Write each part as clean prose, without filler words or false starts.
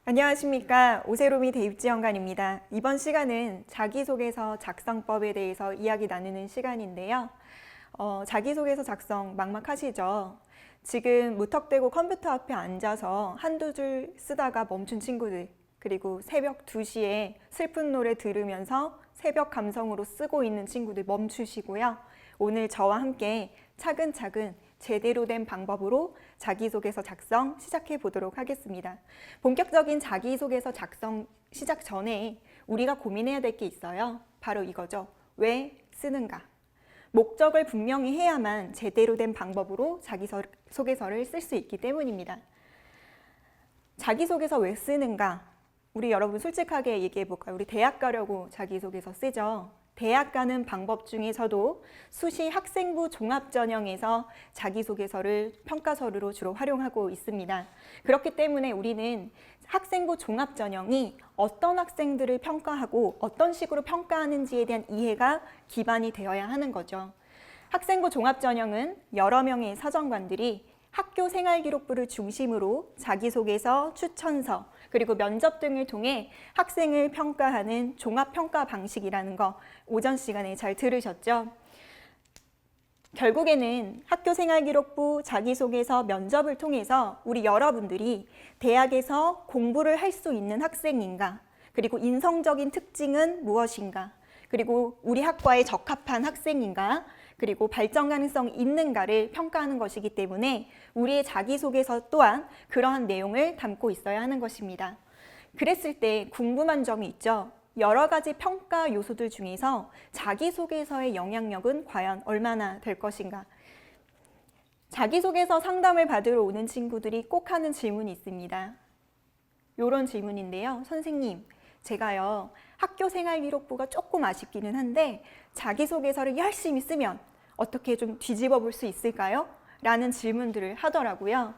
안녕하십니까. 오세롬이 대입지원관입니다. 이번 시간은 자기소개서 작성법에 대해서 이야기 나누는 시간인데요. 자기소개서 작성 막막하시죠? 지금 무턱대고 컴퓨터 앞에 앉아서 한두 줄 쓰다가 멈춘 친구들, 그리고 새벽 2시에 슬픈 노래 들으면서 새벽 감성으로 쓰고 있는 친구들 멈추시고요. 오늘 저와 함께 차근차근 제대로 된 방법으로 자기소개서 작성 시작해 보도록 하겠습니다. 본격적인 자기소개서 작성 시작 전에 우리가 고민해야 될 게 있어요. 바로 이거죠. 왜 쓰는가? 목적을 분명히 해야만 제대로 된 방법으로 자기소개서를 쓸 수 있기 때문입니다. 자기소개서 왜 쓰는가? 우리 여러분 솔직하게 얘기해 볼까요? 우리 대학 가려고 자기소개서 쓰죠. 대학 가는 방법 중에서도 수시 학생부 종합전형에서 자기소개서를 평가서류로 주로 활용하고 있습니다. 그렇기 때문에 우리는 학생부 종합전형이 어떤 학생들을 평가하고 어떤 식으로 평가하는지에 대한 이해가 기반이 되어야 하는 거죠. 학생부 종합전형은 여러 명의 사정관들이 학교 생활기록부를 중심으로 자기소개서, 추천서, 그리고 면접 등을 통해 학생을 평가하는 종합평가 방식이라는 거 오전 시간에 잘 들으셨죠? 결국에는 학교 생활기록부, 자기소개서, 면접을 통해서 우리 여러분들이 대학에서 공부를 할 수 있는 학생인가, 그리고 인성적인 특징은 무엇인가, 그리고 우리 학과에 적합한 학생인가, 그리고 발전 가능성이 있는가를 평가하는 것이기 때문에 우리의 자기소개서 또한 그러한 내용을 담고 있어야 하는 것입니다. 그랬을 때 궁금한 점이 있죠. 여러 가지 평가 요소들 중에서 자기소개서의 영향력은 과연 얼마나 될 것인가? 자기소개서 상담을 받으러 오는 친구들이 꼭 하는 질문이 있습니다. 이런 질문인데요. 선생님, 제가요 학교 생활기록부가 조금 아쉽기는 한데 자기소개서를 열심히 쓰면 어떻게 좀 뒤집어 볼 수 있을까요? 라는 질문들을 하더라고요.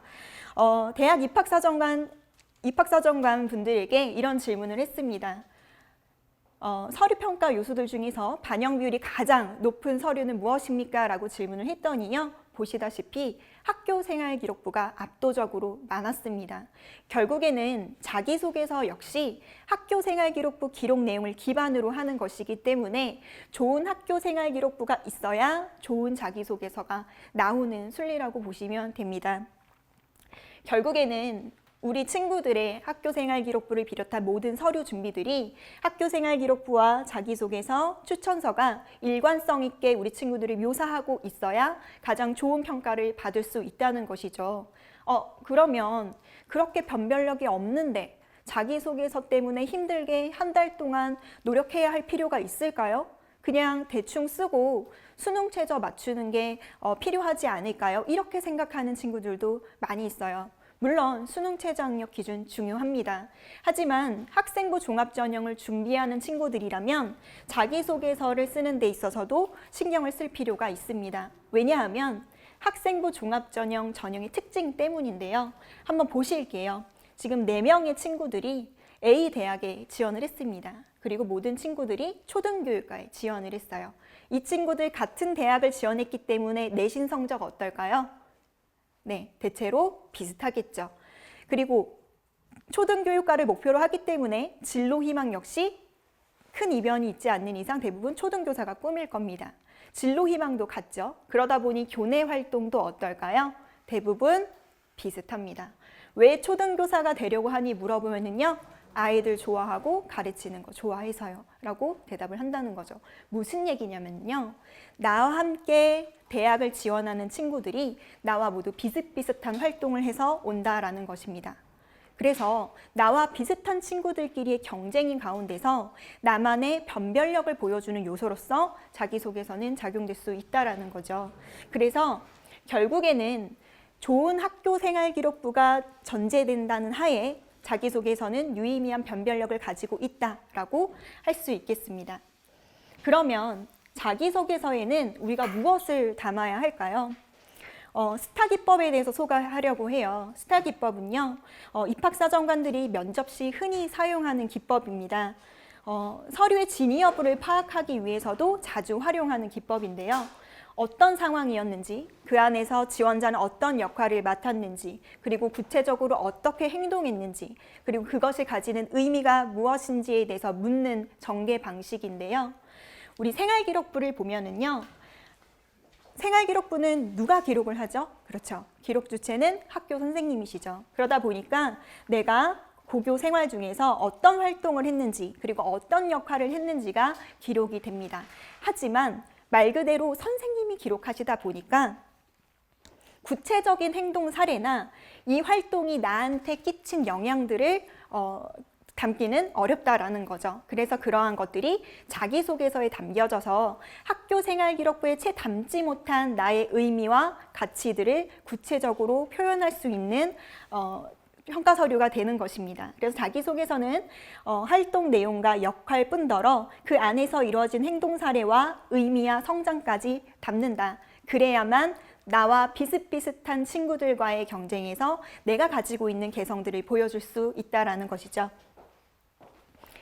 대학 입학사정관 분들에게 이런 질문을 했습니다. 서류평가 요소들 중에서 반영 비율이 가장 높은 서류는 무엇입니까? 라고 질문을 했더니요. 보시다시피 학교 생활기록부가 압도적으로 많았습니다. 결국에는 자기소개서 역시 학교 생활기록부 기록 내용을 기반으로 하는 것이기 때문에 좋은 학교 생활기록부가 있어야 좋은 자기소개서가 나오는 순리라고 보시면 됩니다. 결국에는 우리 친구들의 학교생활기록부를 비롯한 모든 서류 준비들이 학교생활기록부와 자기소개서, 추천서가 일관성 있게 우리 친구들을 묘사하고 있어야 가장 좋은 평가를 받을 수 있다는 것이죠. 그러면 그렇게 변별력이 없는데 자기소개서 때문에 힘들게 한 달 동안 노력해야 할 필요가 있을까요? 그냥 대충 쓰고 수능 최저 맞추는 게 필요하지 않을까요? 이렇게 생각하는 친구들도 많이 있어요. 물론 수능 최저 학력 기준 중요합니다. 하지만 학생부 종합전형을 준비하는 친구들이라면 자기소개서를 쓰는 데 있어서도 신경을 쓸 필요가 있습니다. 왜냐하면 학생부 종합전형 전형의 특징 때문인데요. 한번 보실게요. 지금 4명의 친구들이 A 대학에 지원을 했습니다. 그리고 모든 친구들이 초등교육과에 지원을 했어요. 이 친구들 같은 대학을 지원했기 때문에 내신 성적 어떨까요? 네, 대체로 비슷하겠죠. 그리고 초등교육과를 목표로 하기 때문에 진로 희망 역시 큰 이변이 있지 않는 이상 대부분 초등교사가 꿈일 겁니다. 진로 희망도 같죠. 그러다 보니 교내 활동도 어떨까요? 대부분 비슷합니다. 왜 초등교사가 되려고 하니 물어보면요. 아이들 좋아하고 가르치는 거 좋아해서요 라고 대답을 한다는 거죠. 무슨 얘기냐면요. 나와 함께 대학을 지원하는 친구들이 나와 모두 비슷비슷한 활동을 해서 온다라는 것입니다. 그래서 나와 비슷한 친구들끼리의 경쟁인 가운데서 나만의 변별력을 보여주는 요소로서 자기소개서는 작용될 수 있다는 거죠. 그래서 결국에는 좋은 학교 생활기록부가 전제된다는 하에 자기소개서는 유의미한 변별력을 가지고 있다라고 할 수 있겠습니다. 그러면 자기소개서에는 우리가 무엇을 담아야 할까요? 스타 기법에 대해서 소개하려고 해요. 스타 기법은요, 입학사정관들이 면접 시 흔히 사용하는 기법입니다. 서류의 진위 여부를 파악하기 위해서도 자주 활용하는 기법인데요. 어떤 상황이었는지, 그 안에서 지원자는 어떤 역할을 맡았는지, 그리고 구체적으로 어떻게 행동했는지, 그리고 그것이 가지는 의미가 무엇인지에 대해서 묻는 전개 방식인데요. 우리 생활기록부를 보면은요, 생활기록부는 누가 기록을 하죠? 그렇죠. 기록 주체는 학교 선생님이시죠. 그러다 보니까 내가 고교 생활 중에서 어떤 활동을 했는지, 그리고 어떤 역할을 했는지가 기록이 됩니다. 하지만 말 그대로 선생님이 기록하시다 보니까 구체적인 행동 사례나 이 활동이 나한테 끼친 영향들을 담기는 어렵다라는 거죠. 그래서 그러한 것들이 자기소개서에 담겨져서 학교 생활 기록부에 채 담지 못한 나의 의미와 가치들을 구체적으로 표현할 수 있는 평가 서류가 되는 것입니다. 그래서 자기소개서는 활동 내용과 역할 뿐더러 그 안에서 이루어진 행동 사례와 의미와 성장까지 담는다. 그래야만 나와 비슷비슷한 친구들과의 경쟁에서 내가 가지고 있는 개성들을 보여줄 수 있다는 것이죠.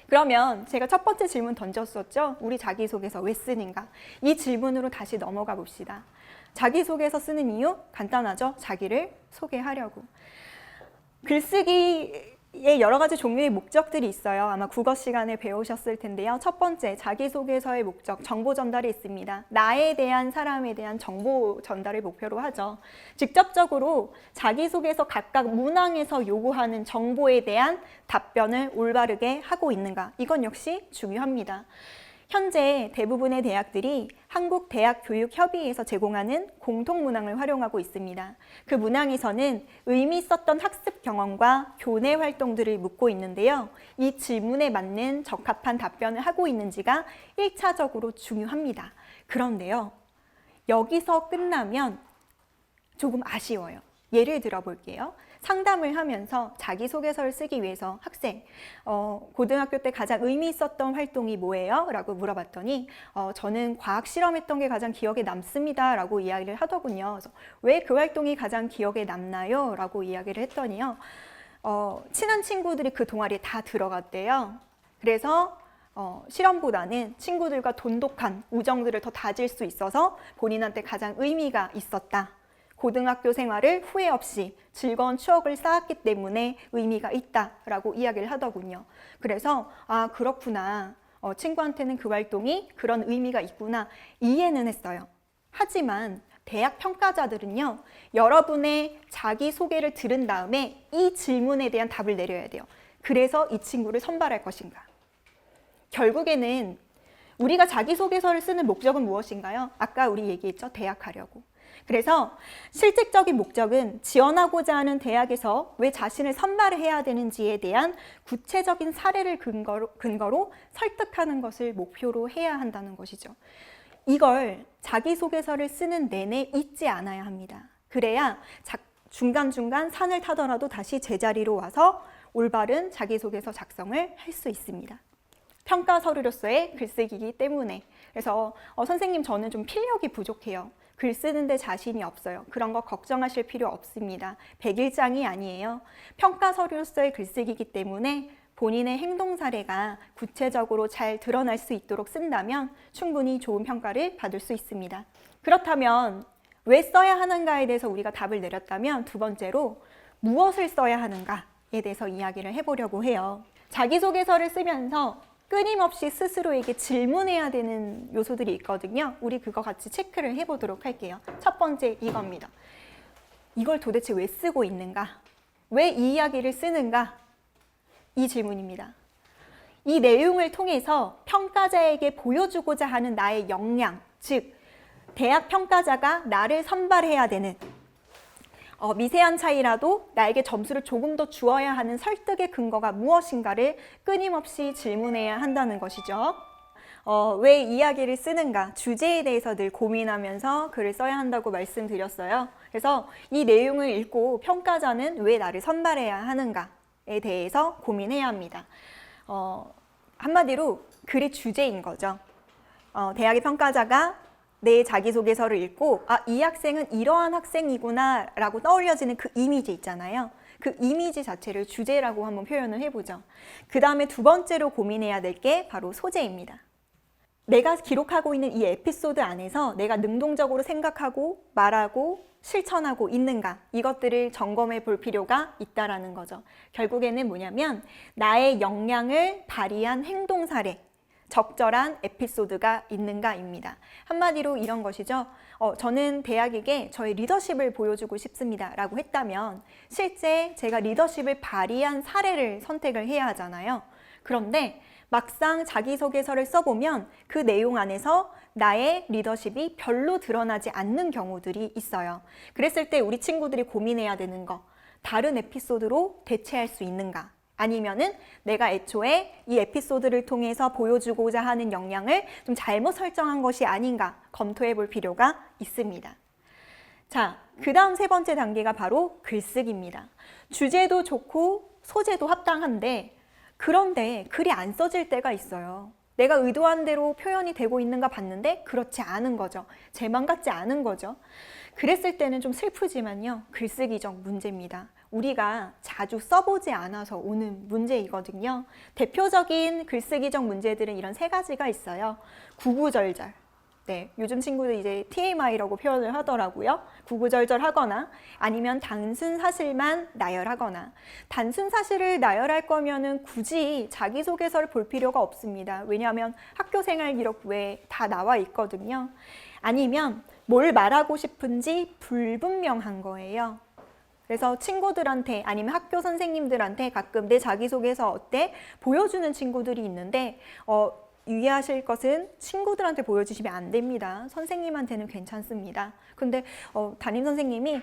그러면 제가 첫 번째 질문 던졌었죠. 우리 자기소개서 왜 쓰는가? 이 질문으로 다시 넘어가 봅시다. 자기소개서 쓰는 이유? 간단하죠. 자기를 소개하려고. 글쓰기에 여러 가지 종류의 목적들이 있어요. 아마 국어 시간에 배우셨을 텐데요. 첫 번째, 자기소개서의 목적, 정보 전달이 있습니다. 나에 대한, 사람에 대한 정보 전달을 목표로 하죠. 직접적으로 자기소개서 각각 문항에서 요구하는 정보에 대한 답변을 올바르게 하고 있는가? 이건 역시 중요합니다. 현재 대부분의 대학들이 한국대학교육협의회에서 제공하는 공통문항을 활용하고 있습니다. 그 문항에서는 의미 있었던 학습 경험과 교내 활동들을 묻고 있는데요. 이 질문에 맞는 적합한 답변을 하고 있는지가 1차적으로 중요합니다. 그런데요, 여기서 끝나면 조금 아쉬워요. 예를 들어 볼게요. 상담을 하면서 자기소개서를 쓰기 위해서 학생, 고등학교 때 가장 의미 있었던 활동이 뭐예요? 라고 물어봤더니 저는 과학 실험했던 게 가장 기억에 남습니다. 라고 이야기를 하더군요. 그래서 왜 그 활동이 가장 기억에 남나요? 라고 이야기를 했더니요. 친한 친구들이 그 동아리에 다 들어갔대요. 그래서 실험보다는 친구들과 돈독한 우정들을 더 다질 수 있어서 본인한테 가장 의미가 있었다. 고등학교 생활을 후회 없이 즐거운 추억을 쌓았기 때문에 의미가 있다라고 이야기를 하더군요. 그래서 그렇구나. 친구한테는 그 활동이 그런 의미가 있구나. 이해는 했어요. 하지만 대학 평가자들은요. 여러분의 자기소개를 들은 다음에 이 질문에 대한 답을 내려야 돼요. 그래서 이 친구를 선발할 것인가. 결국에는 우리가 자기소개서를 쓰는 목적은 무엇인가요? 아까 우리 얘기했죠. 대학 가려고. 그래서 실질적인 목적은 지원하고자 하는 대학에서 왜 자신을 선발해야 되는지에 대한 구체적인 사례를 근거로 설득하는 것을 목표로 해야 한다는 것이죠. 이걸 자기소개서를 쓰는 내내 잊지 않아야 합니다. 그래야 중간중간 산을 타더라도 다시 제자리로 와서 올바른 자기소개서 작성을 할 수 있습니다. 평가 서류로서의 글쓰기이기 때문에. 그래서 선생님 저는 좀 필력이 부족해요. 글 쓰는데 자신이 없어요. 그런 거 걱정하실 필요 없습니다. 100일장이 아니에요. 평가 서류로서의 글쓰기이기 때문에 본인의 행동 사례가 구체적으로 잘 드러날 수 있도록 쓴다면 충분히 좋은 평가를 받을 수 있습니다. 그렇다면 왜 써야 하는가에 대해서 우리가 답을 내렸다면 두 번째로 무엇을 써야 하는가에 대해서 이야기를 해보려고 해요. 자기소개서를 쓰면서 끊임없이 스스로에게 질문해야 되는 요소들이 있거든요. 우리 그거 같이 체크를 해보도록 할게요. 첫 번째 이겁니다. 이걸 도대체 왜 쓰고 있는가? 왜 이 이야기를 쓰는가? 이 질문입니다. 이 내용을 통해서 평가자에게 보여주고자 하는 나의 역량, 즉 대학 평가자가 나를 선발해야 되는 미세한 차이라도 나에게 점수를 조금 더 주어야 하는 설득의 근거가 무엇인가를 끊임없이 질문해야 한다는 것이죠. 왜 이야기를 쓰는가, 주제에 대해서 늘 고민하면서 글을 써야 한다고 말씀드렸어요. 그래서 이 내용을 읽고 평가자는 왜 나를 선발해야 하는가에 대해서 고민해야 합니다. 한마디로 글의 주제인 거죠. 대학의 평가자가 내 자기소개서를 읽고 이 학생은 이러한 학생이구나 라고 떠올려지는 그 이미지 있잖아요. 그 이미지 자체를 주제라고 한번 표현을 해보죠. 그 다음에 두 번째로 고민해야 될 게 바로 소재입니다. 내가 기록하고 있는 이 에피소드 안에서 내가 능동적으로 생각하고 말하고 실천하고 있는가, 이것들을 점검해 볼 필요가 있다라는 거죠. 결국에는 뭐냐면 나의 역량을 발휘한 행동 사례, 적절한 에피소드가 있는가입니다. 한마디로 이런 것이죠. 저는 대학에게 저의 리더십을 보여주고 싶습니다 라고 했다면 실제 제가 리더십을 발휘한 사례를 선택을 해야 하잖아요. 그런데 막상 자기소개서를 써보면 그 내용 안에서 나의 리더십이 별로 드러나지 않는 경우들이 있어요. 그랬을 때 우리 친구들이 고민해야 되는 거, 다른 에피소드로 대체할 수 있는가? 아니면은 내가 애초에 이 에피소드를 통해서 보여주고자 하는 역량을 좀 잘못 설정한 것이 아닌가 검토해 볼 필요가 있습니다. 자, 그 다음 세 번째 단계가 바로 글쓰기입니다. 주제도 좋고 소재도 합당한데 그런데 글이 안 써질 때가 있어요. 내가 의도한 대로 표현이 되고 있는가 봤는데 그렇지 않은 거죠. 제 맘 같지 않은 거죠. 그랬을 때는 좀 슬프지만요. 글쓰기적 문제입니다. 우리가 자주 써보지 않아서 오는 문제이거든요. 대표적인 글쓰기적 문제들은 이런 세 가지가 있어요. 구구절절. 네, 요즘 친구들 이제 TMI라고 표현을 하더라고요. 구구절절 하거나 아니면 단순 사실만 나열하거나. 단순 사실을 나열할 거면은 굳이 자기소개서를 볼 필요가 없습니다. 왜냐하면 학교생활기록부에 다 나와 있거든요. 아니면 뭘 말하고 싶은지 불분명한 거예요. 그래서 친구들한테 아니면 학교 선생님들한테 가끔 내 자기소개서 어때? 보여주는 친구들이 있는데 유의하실 것은 친구들한테 보여주시면 안 됩니다. 선생님한테는 괜찮습니다. 근데 담임 선생님이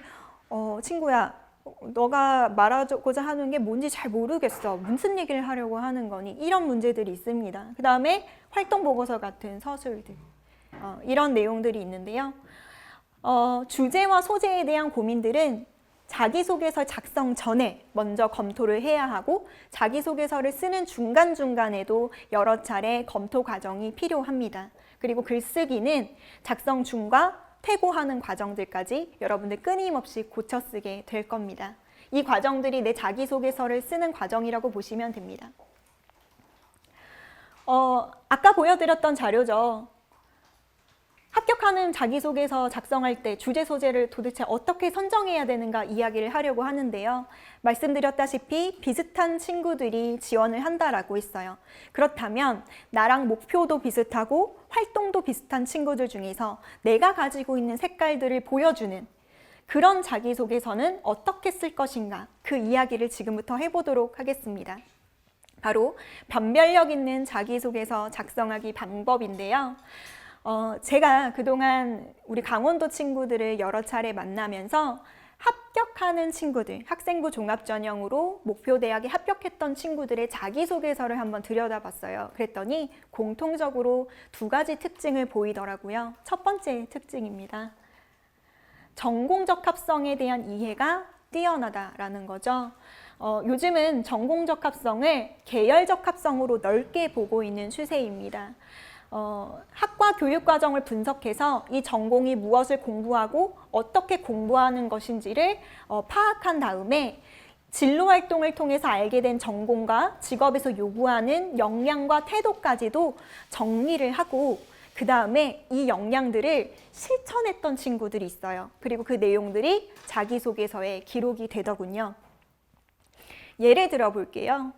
친구야, 너가 말하고자 하는 게 뭔지 잘 모르겠어. 무슨 얘기를 하려고 하는 거니? 이런 문제들이 있습니다. 그 다음에 활동보고서 같은 서술들. 이런 내용들이 있는데요. 주제와 소재에 대한 고민들은 자기소개서 작성 전에 먼저 검토를 해야 하고 자기소개서를 쓰는 중간중간에도 여러 차례 검토 과정이 필요합니다. 그리고 글쓰기는 작성 중과 퇴고하는 과정들까지 여러분들 끊임없이 고쳐 쓰게 될 겁니다. 이 과정들이 내 자기소개서를 쓰는 과정이라고 보시면 됩니다. 아까 보여드렸던 자료죠. 합격하는 자기소개서 작성할 때 주제 소재를 도대체 어떻게 선정해야 되는가 이야기를 하려고 하는데요. 말씀드렸다시피 비슷한 친구들이 지원을 한다라고 했어요. 그렇다면 나랑 목표도 비슷하고 활동도 비슷한 친구들 중에서 내가 가지고 있는 색깔들을 보여주는 그런 자기소개서는 어떻게 쓸 것인가, 그 이야기를 지금부터 해보도록 하겠습니다. 바로 변별력 있는 자기소개서 작성하기 방법인데요. 제가 그동안 우리 강원도 친구들을 여러 차례 만나면서 합격하는 친구들, 학생부 종합전형으로 목표대학에 합격했던 친구들의 자기소개서를 한번 들여다봤어요. 그랬더니 공통적으로 두 가지 특징을 보이더라고요. 첫 번째 특징입니다. 전공적 합성에 대한 이해가 뛰어나다라는 거죠. 요즘은 전공적 합성을 계열적 합성으로 넓게 보고 있는 추세입니다. 학과 교육과정을 분석해서 이 전공이 무엇을 공부하고 어떻게 공부하는 것인지를 파악한 다음에 진로활동을 통해서 알게 된 전공과 직업에서 요구하는 역량과 태도까지도 정리를 하고 그 다음에 이 역량들을 실천했던 친구들이 있어요. 그리고 그 내용들이 자기소개서에 기록이 되더군요. 예를 들어 볼게요.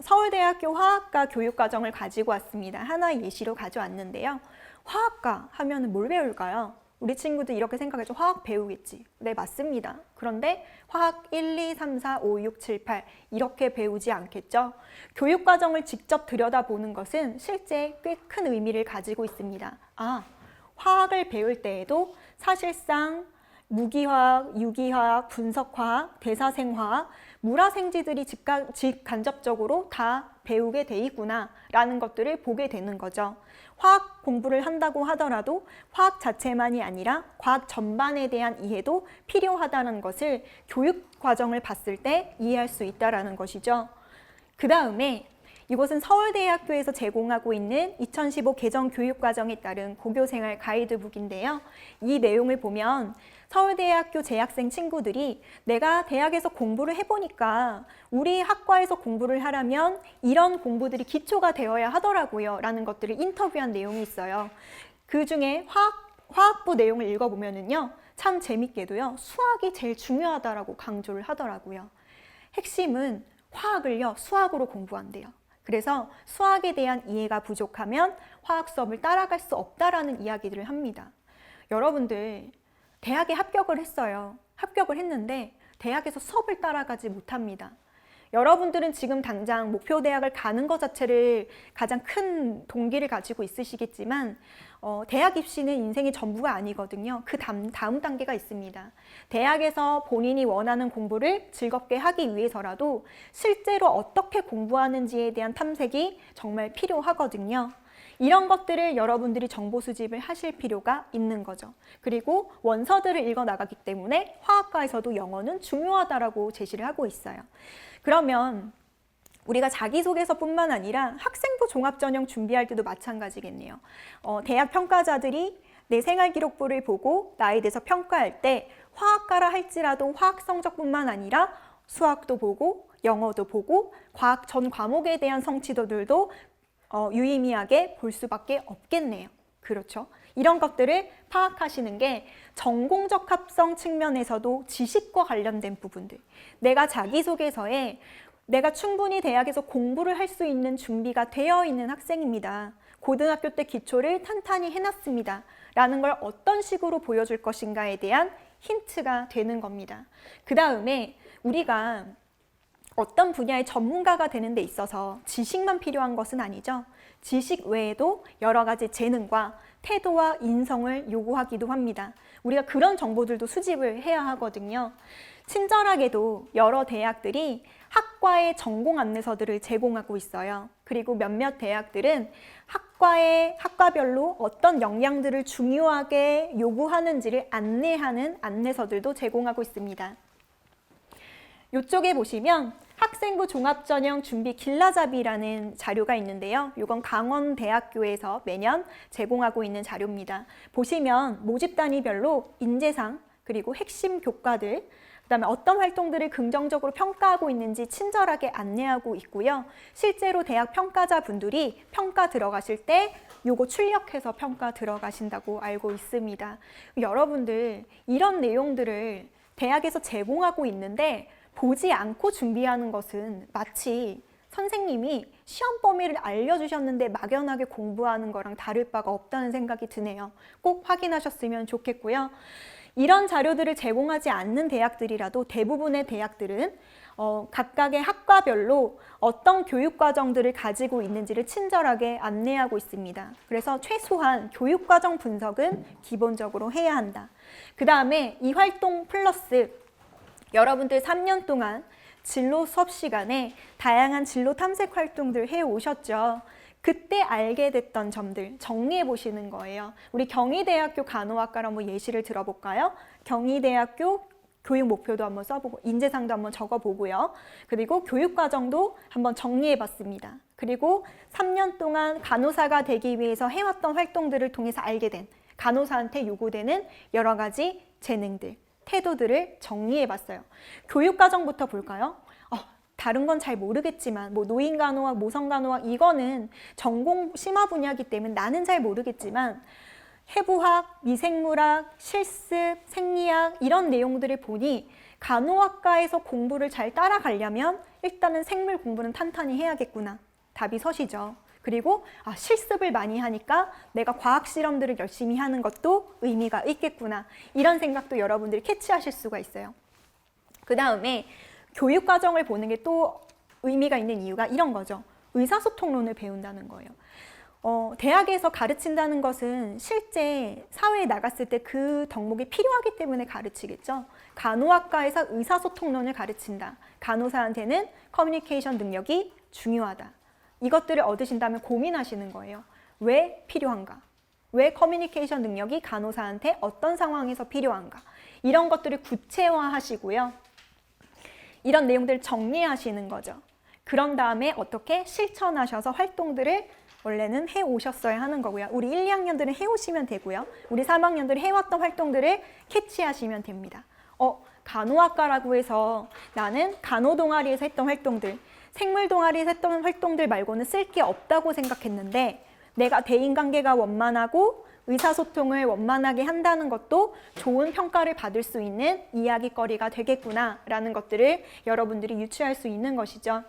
서울대학교 화학과 교육과정을 가지고 왔습니다. 하나의 예시로 가져왔는데요. 화학과 하면 뭘 배울까요? 우리 친구들 이렇게 생각하죠. 화학 배우겠지. 네, 맞습니다. 그런데 화학 1, 2, 3, 4, 5, 6, 7, 8 이렇게 배우지 않겠죠. 교육과정을 직접 들여다보는 것은 실제 꽤 큰 의미를 가지고 있습니다. 화학을 배울 때에도 사실상 무기화학, 유기화학, 분석화학, 대사생화학, 물화생지들이 직간접적으로 다 배우게 돼 있구나 라는 것들을 보게 되는 거죠. 화학 공부를 한다고 하더라도 화학 자체만이 아니라 과학 전반에 대한 이해도 필요하다는 것을 교육 과정을 봤을 때 이해할 수 있다는 것이죠. 그 다음에 이곳은 서울대학교에서 제공하고 있는 2015 개정 교육과정에 따른 고교생활 가이드북인데요. 이 내용을 보면 서울대학교 재학생 친구들이 내가 대학에서 공부를 해보니까 우리 학과에서 공부를 하려면 이런 공부들이 기초가 되어야 하더라고요 라는 것들을 인터뷰한 내용이 있어요. 그 중에 화학부 내용을 읽어보면은요, 참 재밌게도요, 수학이 제일 중요하다라고 강조를 하더라고요. 핵심은 화학을요, 수학으로 공부한대요. 그래서 수학에 대한 이해가 부족하면 화학 수업을 따라갈 수 없다라는 이야기들을 합니다. 여러분들, 대학에 합격을 했어요. 합격을 했는데 대학에서 수업을 따라가지 못합니다. 여러분들은 지금 당장 목표 대학을 가는 것 자체를 가장 큰 동기를 가지고 있으시겠지만 대학 입시는 인생의 전부가 아니거든요. 그 다음 단계가 있습니다. 대학에서 본인이 원하는 공부를 즐겁게 하기 위해서라도 실제로 어떻게 공부하는지에 대한 탐색이 정말 필요하거든요. 이런 것들을 여러분들이 정보 수집을 하실 필요가 있는 거죠. 그리고 원서들을 읽어 나가기 때문에 화학과에서도 영어는 중요하다라고 제시를 하고 있어요. 그러면 우리가 자기소개서뿐만 아니라 학생부 종합전형 준비할 때도 마찬가지겠네요. 대학 평가자들이 내 생활기록부를 보고 나에 대해서 평가할 때 화학과라 할지라도 화학 성적뿐만 아니라 수학도 보고 영어도 보고 과학 전 과목에 대한 성취도들도 유의미하게 볼 수밖에 없겠네요. 그렇죠? 이런 것들을 파악하시는 게 전공적 합성 측면에서도 지식과 관련된 부분들, 내가 자기소개서에 내가 충분히 대학에서 공부를 할 수 있는 준비가 되어 있는 학생입니다. 고등학교 때 기초를 탄탄히 해놨습니다. 라는 걸 어떤 식으로 보여줄 것인가에 대한 힌트가 되는 겁니다. 그 다음에 우리가 어떤 분야의 전문가가 되는 데 있어서 지식만 필요한 것은 아니죠. 지식 외에도 여러 가지 재능과 태도와 인성을 요구하기도 합니다. 우리가 그런 정보들도 수집을 해야 하거든요. 친절하게도 여러 대학들이 학과의 전공 안내서들을 제공하고 있어요. 그리고 몇몇 대학들은 학과별로 어떤 역량들을 중요하게 요구하는지를 안내하는 안내서들도 제공하고 있습니다. 이쪽에 보시면 학생부 종합전형 준비 길라잡이라는 자료가 있는데요. 이건 강원대학교에서 매년 제공하고 있는 자료입니다. 보시면 모집 단위별로 인재상 그리고 핵심 교과들, 그다음에 어떤 활동들을 긍정적으로 평가하고 있는지 친절하게 안내하고 있고요. 실제로 대학 평가자분들이 평가 들어가실 때 요거 출력해서 평가 들어가신다고 알고 있습니다. 여러분들 이런 내용들을 대학에서 제공하고 있는데 보지 않고 준비하는 것은 마치 선생님이 시험 범위를 알려주셨는데 막연하게 공부하는 거랑 다를 바가 없다는 생각이 드네요. 꼭 확인하셨으면 좋겠고요. 이런 자료들을 제공하지 않는 대학들이라도 대부분의 대학들은 각각의 학과별로 어떤 교육과정들을 가지고 있는지를 친절하게 안내하고 있습니다. 그래서 최소한 교육과정 분석은 기본적으로 해야 한다. 그 다음에 이 활동 플러스 여러분들 3년 동안 진로 수업 시간에 다양한 진로 탐색 활동들 해오셨죠. 그때 알게 됐던 점들 정리해 보시는 거예요. 우리 경희대학교 간호학과를 한번 예시를 들어볼까요? 경희대학교 교육 목표도 한번 써보고 인재상도 한번 적어보고요. 그리고 교육과정도 한번 정리해 봤습니다. 그리고 3년 동안 간호사가 되기 위해서 해왔던 활동들을 통해서 알게 된 간호사한테 요구되는 여러 가지 재능들, 태도들을 정리해 봤어요. 교육과정부터 볼까요? 다른 건 잘 모르겠지만 노인간호학, 모성간호학 이거는 전공 심화 분야이기 때문에 나는 잘 모르겠지만 해부학, 미생물학, 실습, 생리학 이런 내용들을 보니 간호학과에서 공부를 잘 따라가려면 일단은 생물 공부는 탄탄히 해야겠구나. 답이 서시죠. 그리고 실습을 많이 하니까 내가 과학 실험들을 열심히 하는 것도 의미가 있겠구나. 이런 생각도 여러분들이 캐치하실 수가 있어요. 그 다음에 교육과정을 보는 게 또 의미가 있는 이유가 이런 거죠. 의사소통론을 배운다는 거예요. 대학에서 가르친다는 것은 실제 사회에 나갔을 때 그 덕목이 필요하기 때문에 가르치겠죠. 간호학과에서 의사소통론을 가르친다. 간호사한테는 커뮤니케이션 능력이 중요하다. 이것들을 얻으신다면 고민하시는 거예요. 왜 필요한가? 왜 커뮤니케이션 능력이 간호사한테 어떤 상황에서 필요한가? 이런 것들을 구체화하시고요. 이런 내용들을 정리하시는 거죠. 그런 다음에 어떻게 실천하셔서 활동들을 원래는 해오셨어야 하는 거고요. 우리 1, 2학년들은 해오시면 되고요. 우리 3학년들이 해왔던 활동들을 캐치하시면 됩니다. 간호학과라고 해서 나는 간호 동아리에서 했던 활동들, 생물 동아리에서 했던 활동들 말고는 쓸 게 없다고 생각했는데 내가 대인관계가 원만하고 의사소통을 원만하게 한다는 것도 좋은 평가를 받을 수 있는 이야기거리가 되겠구나라는 것들을 여러분들이 유추할 수 있는 것이죠.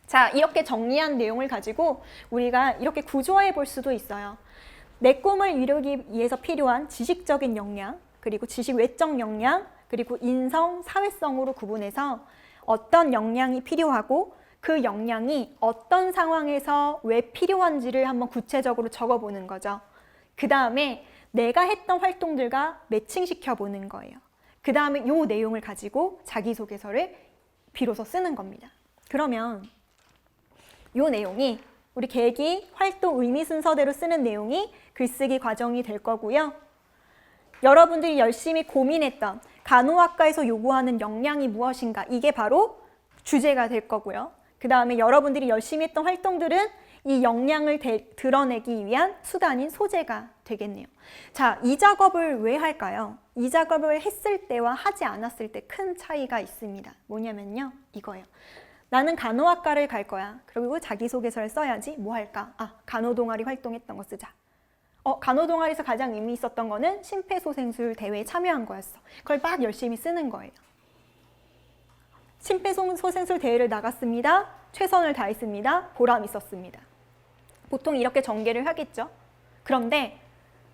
자, 이렇게 정리한 내용을 가지고 우리가 이렇게 구조화해 볼 수도 있어요. 내 꿈을 이루기 위해서 필요한 지식적인 역량, 그리고 지식 외적 역량, 그리고 인성, 사회성으로 구분해서 어떤 역량이 필요하고 그 역량이 어떤 상황에서 왜 필요한지를 한번 구체적으로 적어보는 거죠. 그 다음에 내가 했던 활동들과 매칭시켜 보는 거예요. 그 다음에 이 내용을 가지고 자기소개서를 비로소 쓰는 겁니다. 그러면 이 내용이 우리 계기, 활동, 의미 순서대로 쓰는 내용이 글쓰기 과정이 될 거고요. 여러분들이 열심히 고민했던 간호학과에서 요구하는 역량이 무엇인가, 이게 바로 주제가 될 거고요. 그 다음에 여러분들이 열심히 했던 활동들은 이 역량을 드러내기 위한 수단인 소재가 되겠네요. 자, 이 작업을 왜 할까요? 이 작업을 했을 때와 하지 않았을 때 큰 차이가 있습니다. 뭐냐면요, 이거예요. 나는 간호학과를 갈 거야. 그리고 자기소개서를 써야지. 뭐 할까? 간호동아리 활동했던 거 쓰자. 간호동아리에서 가장 의미 있었던 거는 심폐소생술 대회에 참여한 거였어. 그걸 막 열심히 쓰는 거예요. 심폐소생술 대회를 나갔습니다. 최선을 다했습니다. 보람 있었습니다. 보통 이렇게 전개를 하겠죠. 그런데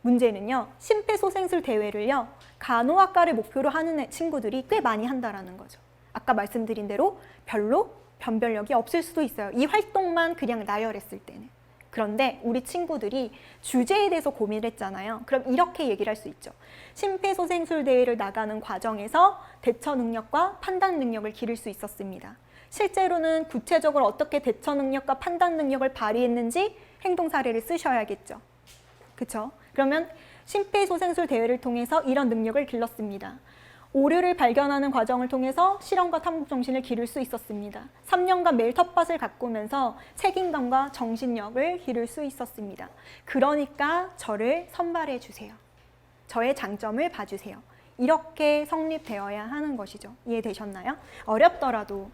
문제는요, 심폐소생술 대회를요, 간호학과를 목표로 하는 친구들이 꽤 많이 한다라는 거죠. 아까 말씀드린 대로 별로 변별력이 없을 수도 있어요. 이 활동만 그냥 나열했을 때는. 그런데 우리 친구들이 주제에 대해서 고민을 했잖아요. 그럼 이렇게 얘기를 할 수 있죠. 심폐소생술 대회를 나가는 과정에서 대처 능력과 판단 능력을 기를 수 있었습니다. 실제로는 구체적으로 어떻게 대처 능력과 판단 능력을 발휘했는지 행동 사례를 쓰셔야겠죠. 그렇죠? 그러면 심폐소생술 대회를 통해서 이런 능력을 길렀습니다. 오류를 발견하는 과정을 통해서 실험과 탐구 정신을 기를 수 있었습니다. 3년간 매일 텃밭을 가꾸면서 책임감과 정신력을 기를 수 있었습니다. 그러니까 저를 선발해 주세요. 저의 장점을 봐주세요. 이렇게 성립되어야 하는 것이죠. 이해되셨나요? 어렵더라도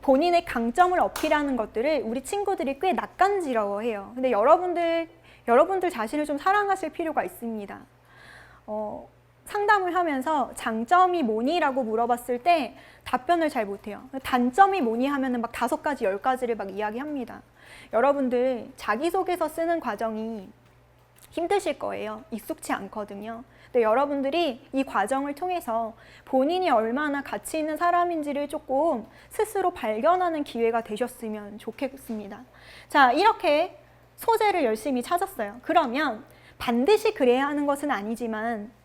본인의 강점을 어필하는 것들을 우리 친구들이 꽤 낯간지러워해요. 근데 여러분들 자신을 좀 사랑하실 필요가 있습니다. 상담을 하면서 장점이 뭐니라고 물어봤을 때 답변을 잘 못해요. 단점이 뭐니 하면은 막 5가지, 10가지를 막 이야기합니다. 여러분들 자기소개서 쓰는 과정이 힘드실 거예요. 익숙치 않거든요. 근데 여러분들이 이 과정을 통해서 본인이 얼마나 가치 있는 사람인지를 조금 스스로 발견하는 기회가 되셨으면 좋겠습니다. 자, 이렇게 소재를 열심히 찾았어요. 그러면 반드시 그래야 하는 것은 아니지만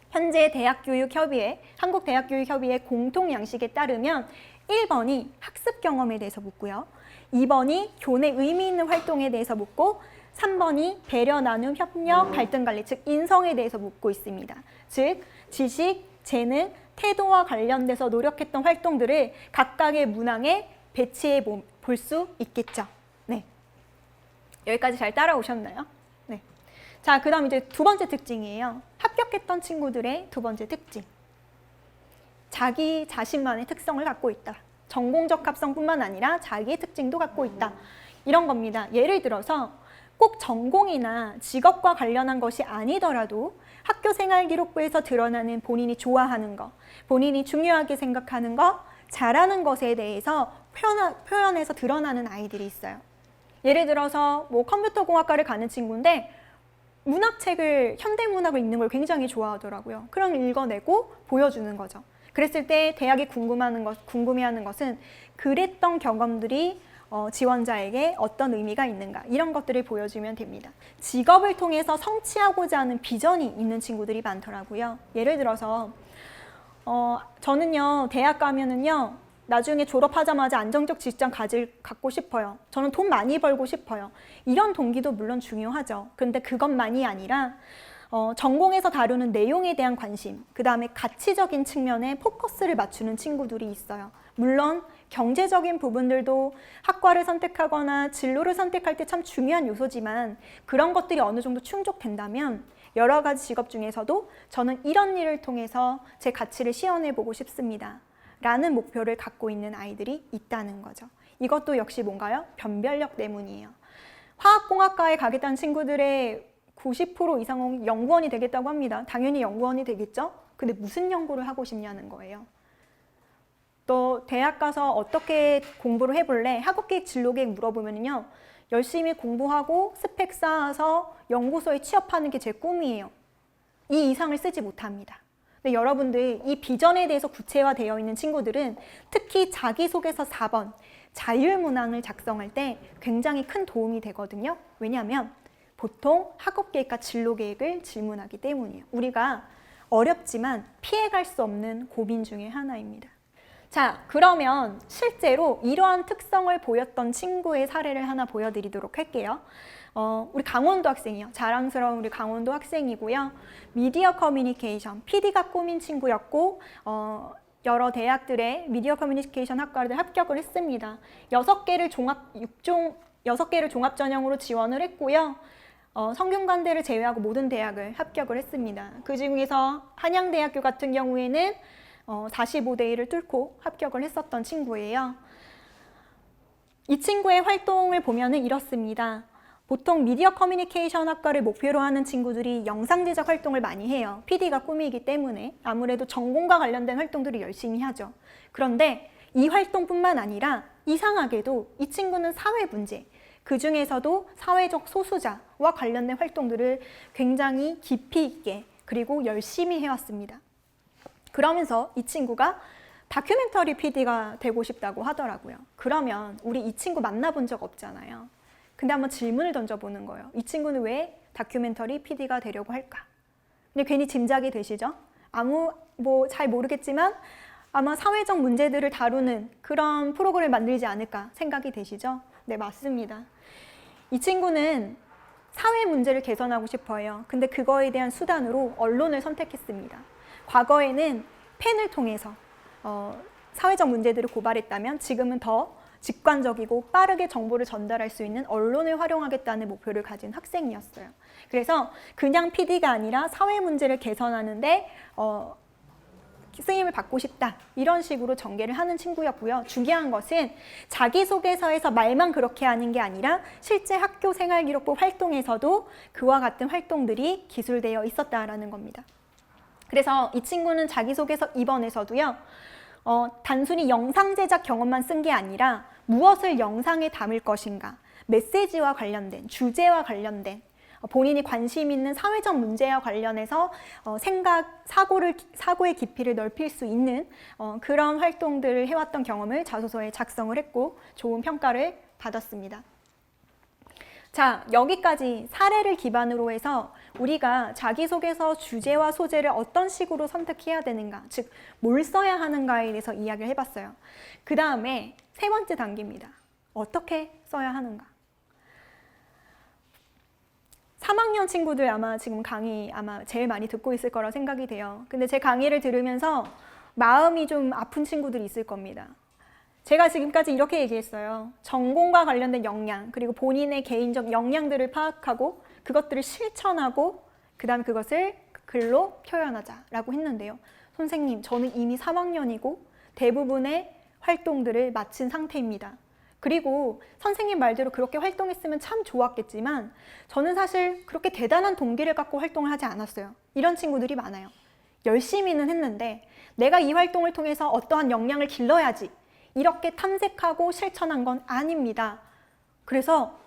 현재 대학교육협의회, 한국대학교육협의회 공통 양식에 따르면 1번이 학습 경험에 대해서 묻고요. 2번이 교내 의미 있는 활동에 대해서 묻고 3번이 배려, 나눔, 협력, 갈등 관리, 즉 인성에 대해서 묻고 있습니다. 즉 지식, 재능, 태도와 관련돼서 노력했던 활동들을 각각의 문항에 배치해 볼 수 있겠죠. 네, 여기까지 잘 따라오셨나요? 네. 자, 그 다음 이제 두 번째 특징이에요. 합격했던 친구들의 두 번째 특징. 자기 자신만의 특성을 갖고 있다. 전공적 합성뿐만 아니라 자기의 특징도 갖고 있다. 이런 겁니다. 예를 들어서 꼭 전공이나 직업과 관련한 것이 아니더라도 학교생활기록부에서 드러나는 본인이 좋아하는 것, 본인이 중요하게 생각하는 것, 잘하는 것에 대해서 표현해서 드러나는 아이들이 있어요. 예를 들어서 뭐 컴퓨터공학과를 가는 친구인데 문학책을, 현대문학을 읽는 걸 굉장히 좋아하더라고요. 그럼 읽어내고 보여주는 거죠. 그랬을 때 대학이 궁금해하는 것은 그랬던 경험들이 지원자에게 어떤 의미가 있는가, 이런 것들을 보여주면 됩니다. 직업을 통해서 성취하고자 하는 비전이 있는 친구들이 많더라고요. 예를 들어서 저는요, 대학 가면은요, 나중에 졸업하자마자 안정적 직장 갖고 싶어요. 저는 돈 많이 벌고 싶어요. 이런 동기도 물론 중요하죠. 그런데 그것만이 아니라 전공에서 다루는 내용에 대한 관심, 그 다음에 가치적인 측면에 포커스를 맞추는 친구들이 있어요. 물론 경제적인 부분들도 학과를 선택하거나 진로를 선택할 때 참 중요한 요소지만 그런 것들이 어느 정도 충족된다면 여러 가지 직업 중에서도 저는 이런 일을 통해서 제 가치를 시연해보고 싶습니다. 라는 목표를 갖고 있는 아이들이 있다는 거죠. 이것도 역시 뭔가요? 변별력 때문이에요. 화학공학과에 가겠다는 친구들의 90% 이상은 연구원이 되겠다고 합니다. 당연히 연구원이 되겠죠? 근데 무슨 연구를 하고 싶냐는 거예요. 또 대학 가서 어떻게 공부를 해볼래? 학업계획, 진로계획 물어보면요. 열심히 공부하고 스펙 쌓아서 연구소에 취업하는 게 제 꿈이에요. 이 이상을 쓰지 못합니다. 근데 여러분들 이 비전에 대해서 구체화되어 있는 친구들은 특히 자기소개서 4번 자율문항을 작성할 때 굉장히 큰 도움이 되거든요. 왜냐하면 보통 학업계획과 진로계획을 질문하기 때문이에요. 우리가 어렵지만 피해갈 수 없는 고민 중에 하나입니다. 자, 그러면 실제로 이러한 특성을 보였던 친구의 사례를 하나 보여드리도록 할게요. 우리 강원도 학생이요. 자랑스러운 우리 강원도 학생이고요. 미디어 커뮤니케이션, PD가 꿈인 친구였고 여러 대학들의 미디어 커뮤니케이션 학과를 합격을 했습니다. 6개를 종합 전형으로 지원을 했고요. 성균관대를 제외하고 모든 대학을 합격을 했습니다. 그 중에서 한양대학교 같은 경우에는 45대 1을 뚫고 합격을 했었던 친구예요. 이 친구의 활동을 보면은 이렇습니다. 보통 미디어 커뮤니케이션 학과를 목표로 하는 친구들이 영상 제작 활동을 많이 해요. PD가 꿈이기 때문에 아무래도 전공과 관련된 활동들을 열심히 하죠. 그런데 이 활동뿐만 아니라 이상하게도 이 친구는 사회 문제, 그 중에서도 사회적 소수자와 관련된 활동들을 굉장히 깊이 있게 그리고 열심히 해왔습니다. 그러면서 이 친구가 다큐멘터리 PD가 되고 싶다고 하더라고요. 그러면 우리 이 친구 만나본 적 없잖아요. 근데 한번 질문을 던져보는 거예요. 이 친구는 왜 다큐멘터리 PD가 되려고 할까? 근데 괜히 짐작이 되시죠? 잘 모르겠지만 아마 사회적 문제들을 다루는 그런 프로그램을 만들지 않을까 생각이 되시죠? 네, 맞습니다. 이 친구는 사회 문제를 개선하고 싶어요. 근데 그거에 대한 수단으로 언론을 선택했습니다. 과거에는 펜을 통해서 사회적 문제들을 고발했다면 지금은 더 직관적이고 빠르게 정보를 전달할 수 있는 언론을 활용하겠다는 목표를 가진 학생이었어요. 그래서 그냥 PD가 아니라 사회 문제를 개선하는데 쓰임을 받고 싶다 이런 식으로 전개를 하는 친구였고요. 중요한 것은 자기소개서에서 말만 그렇게 하는 게 아니라 실제 학교 생활기록부 활동에서도 그와 같은 활동들이 기술되어 있었다라는 겁니다. 그래서 이 친구는 자기소개서 2번에서도요. 단순히 영상 제작 경험만 쓴 게 아니라 무엇을 영상에 담을 것인가, 메시지와 관련된, 주제와 관련된 본인이 관심 있는 사회적 문제와 관련해서 사고의 깊이를 넓힐 수 있는 그런 활동들을 해왔던 경험을 자소서에 작성을 했고 좋은 평가를 받았습니다. 자, 여기까지 사례를 기반으로 해서 우리가 자기소개서 주제와 소재를 어떤 식으로 선택해야 되는가, 즉 뭘 써야 하는가에 대해서 이야기를 해봤어요. 그 다음에 세 번째 단계입니다. 어떻게 써야 하는가? 3학년 친구들 아마 지금 강의 제일 많이 듣고 있을 거라 생각이 돼요. 근데 제 강의를 들으면서 마음이 좀 아픈 친구들이 있을 겁니다. 제가 지금까지 이렇게 얘기했어요. 전공과 관련된 역량, 그리고 본인의 개인적 역량들을 파악하고 그것들을 실천하고 그 다음 그것을 글로 표현하자라고 했는데요. 선생님, 저는 이미 3학년이고 대부분의 활동들을 마친 상태입니다. 그리고 선생님 말대로 그렇게 활동했으면 참 좋았겠지만 저는 사실 그렇게 대단한 동기를 갖고 활동을 하지 않았어요. 이런 친구들이 많아요. 열심히는 했는데 내가 이 활동을 통해서 어떠한 역량을 길러야지 이렇게 탐색하고 실천한 건 아닙니다. 그래서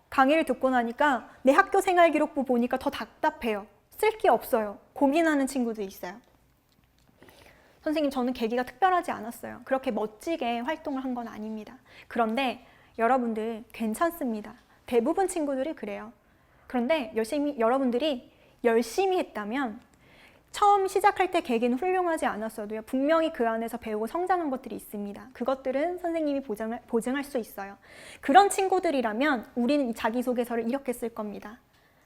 강의를 듣고 나니까 내 학교 생활 기록부 보니까 더 답답해요. 쓸 게 없어요. 고민하는 친구도 있어요. 선생님, 저는 계기가 특별하지 않았어요. 그렇게 멋지게 활동을 한 건 아닙니다. 그런데 여러분들 괜찮습니다. 대부분 친구들이 그래요. 그런데 여러분들이 열심히 했다면 처음 시작할 때 계기는 훌륭하지 않았어도요. 분명히 그 안에서 배우고 성장한 것들이 있습니다. 그것들은 선생님이 보증할 수 있어요. 그런 친구들이라면 우리는 이 자기소개서를 이렇게 쓸 겁니다.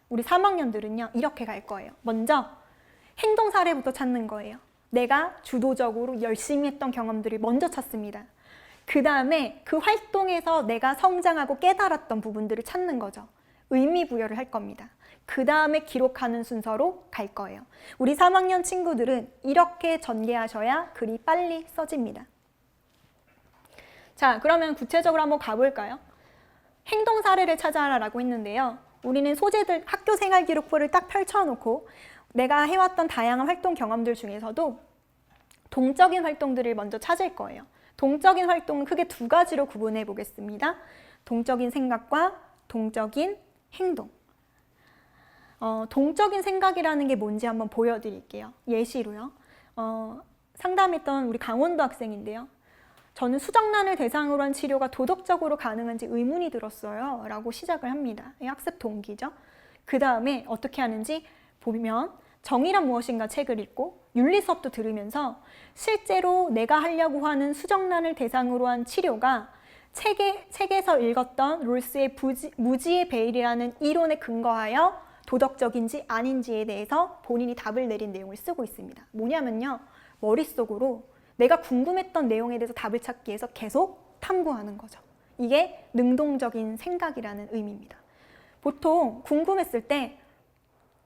우리 3학년들은요. 이렇게 갈 거예요. 먼저 행동 사례부터 찾는 거예요. 내가 주도적으로 열심히 했던 경험들을 먼저 찾습니다. 그 다음에 그 활동에서 내가 성장하고 깨달았던 부분들을 찾는 거죠. 의미 부여를 할 겁니다. 그 다음에 기록하는 순서로 갈 거예요. 우리 3학년 친구들은 이렇게 전개하셔야 글이 빨리 써집니다. 자, 그러면 구체적으로 한번 가볼까요? 행동 사례를 찾아라라고 했는데요. 우리는 소재들, 학교 생활 기록부를 딱 펼쳐놓고 내가 해왔던 다양한 활동 경험들 중에서도 동적인 활동들을 먼저 찾을 거예요. 동적인 활동은 크게 두 가지로 구분해 보겠습니다. 동적인 생각과 동적인 행동. 동적인 생각이라는 게 뭔지 한번 보여드릴게요. 예시로요. 상담했던 우리 강원도 학생인데요. 저는 수정란을 대상으로 한 치료가 도덕적으로 가능한지 의문이 들었어요. 라고 시작을 합니다. 학습 동기죠. 그 다음에 어떻게 하는지 보면 정의란 무엇인가 책을 읽고 윤리 수업도 들으면서 실제로 내가 하려고 하는 수정란을 대상으로 한 치료가 책에서 읽었던 롤스의 무지의 베일이라는 이론에 근거하여 도덕적인지 아닌지에 대해서 본인이 답을 내린 내용을 쓰고 있습니다. 뭐냐면요. 머릿속으로 내가 궁금했던 내용에 대해서 답을 찾기 위해서 계속 탐구하는 거죠. 이게 능동적인 생각이라는 의미입니다. 보통 궁금했을 때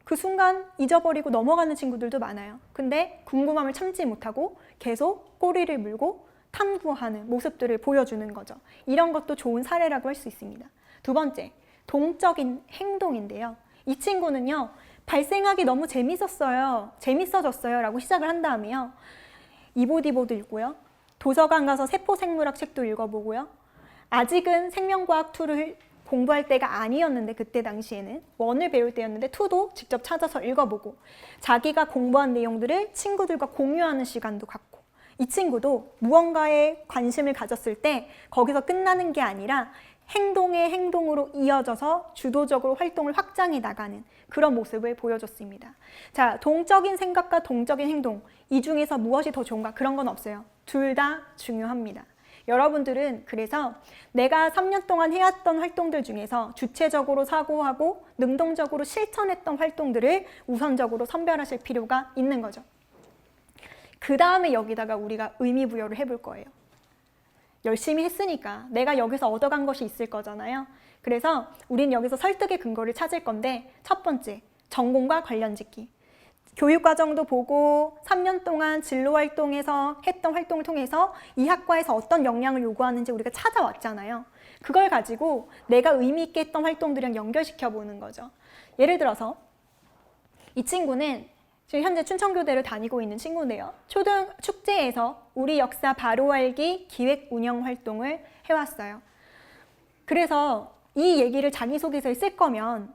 그 순간 잊어버리고 넘어가는 친구들도 많아요. 근데 궁금함을 참지 못하고 계속 꼬리를 물고 탐구하는 모습들을 보여주는 거죠. 이런 것도 좋은 사례라고 할 수 있습니다. 두 번째, 동적인 행동인데요. 이 친구는요, 발생하기 너무 재밌어졌어요 라고 시작을 한 다음에요. 이보디보도 읽고요. 도서관 가서 세포생물학 책도 읽어보고요. 아직은 생명과학 2를 공부할 때가 아니었는데 그때 당시에는 1을 배울 때였는데 2도 직접 찾아서 읽어보고 자기가 공부한 내용들을 친구들과 공유하는 시간도 갖고 이 친구도 무언가에 관심을 가졌을 때 거기서 끝나는 게 아니라 행동의 행동으로 이어져서 주도적으로 활동을 확장해 나가는 그런 모습을 보여줬습니다. 자, 동적인 생각과 동적인 행동, 이 중에서 무엇이 더 좋은가? 그런 건 없어요. 둘 다 중요합니다. 여러분들은 그래서 내가 3년 동안 해왔던 활동들 중에서 주체적으로 사고하고 능동적으로 실천했던 활동들을 우선적으로 선별하실 필요가 있는 거죠. 그 다음에 여기다가 우리가 의미 부여를 해볼 거예요. 열심히 했으니까 내가 여기서 얻어간 것이 있을 거잖아요. 그래서 우린 여기서 설득의 근거를 찾을 건데 첫 번째, 전공과 관련 짓기. 교육과정도 보고 3년 동안 진로활동에서 했던 활동을 통해서 이 학과에서 어떤 역량을 요구하는지 우리가 찾아왔잖아요. 그걸 가지고 내가 의미 있게 했던 활동들이랑 연결시켜 보는 거죠. 예를 들어서 이 친구는 지금 현재 춘천교대를 다니고 있는 친구인데요. 초등 축제에서 우리 역사 바로 알기 기획 운영 활동을 해왔어요. 그래서 이 얘기를 자기소개서에 쓸 거면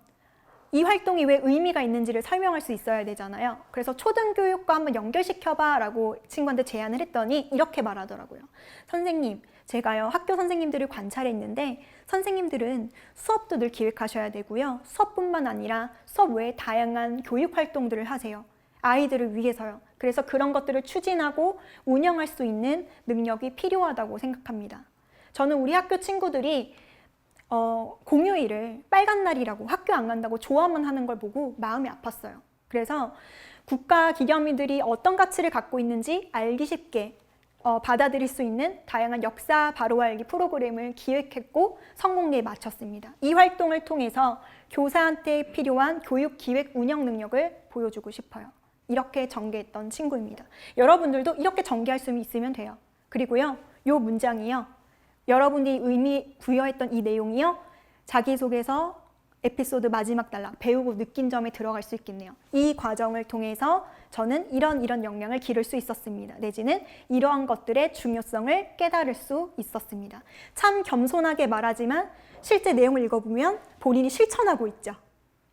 이 활동이 왜 의미가 있는지를 설명할 수 있어야 되잖아요. 그래서 초등교육과 한번 연결시켜봐 라고 친구한테 제안을 했더니 이렇게 말하더라고요. 선생님, 제가요 학교 선생님들을 관찰했는데 선생님들은 수업도 늘 기획하셔야 되고요. 수업뿐만 아니라 수업 외에 다양한 교육 활동들을 하세요. 아이들을 위해서요. 그래서 그런 것들을 추진하고 운영할 수 있는 능력이 필요하다고 생각합니다. 저는 우리 학교 친구들이 공휴일을 빨간 날이라고 학교 안 간다고 좋아만 하는 걸 보고 마음이 아팠어요. 그래서 국가 기념일들이 어떤 가치를 갖고 있는지 알기 쉽게 받아들일 수 있는 다양한 역사 바로 알기 프로그램을 기획했고 성공리에 마쳤습니다. 이 활동을 통해서 교사한테 필요한 교육 기획 운영 능력을 보여주고 싶어요. 이렇게 전개했던 친구입니다. 여러분들도 이렇게 전개할 수 있으면 돼요. 그리고요, 요 문장이요. 여러분이 의미 부여했던 이 내용이요. 자기소개서 에피소드 마지막 단락 배우고 느낀 점에 들어갈 수 있겠네요. 이 과정을 통해서 저는 이런 역량을 기를 수 있었습니다. 내지는 이러한 것들의 중요성을 깨달을 수 있었습니다. 참 겸손하게 말하지만 실제 내용을 읽어보면 본인이 실천하고 있죠.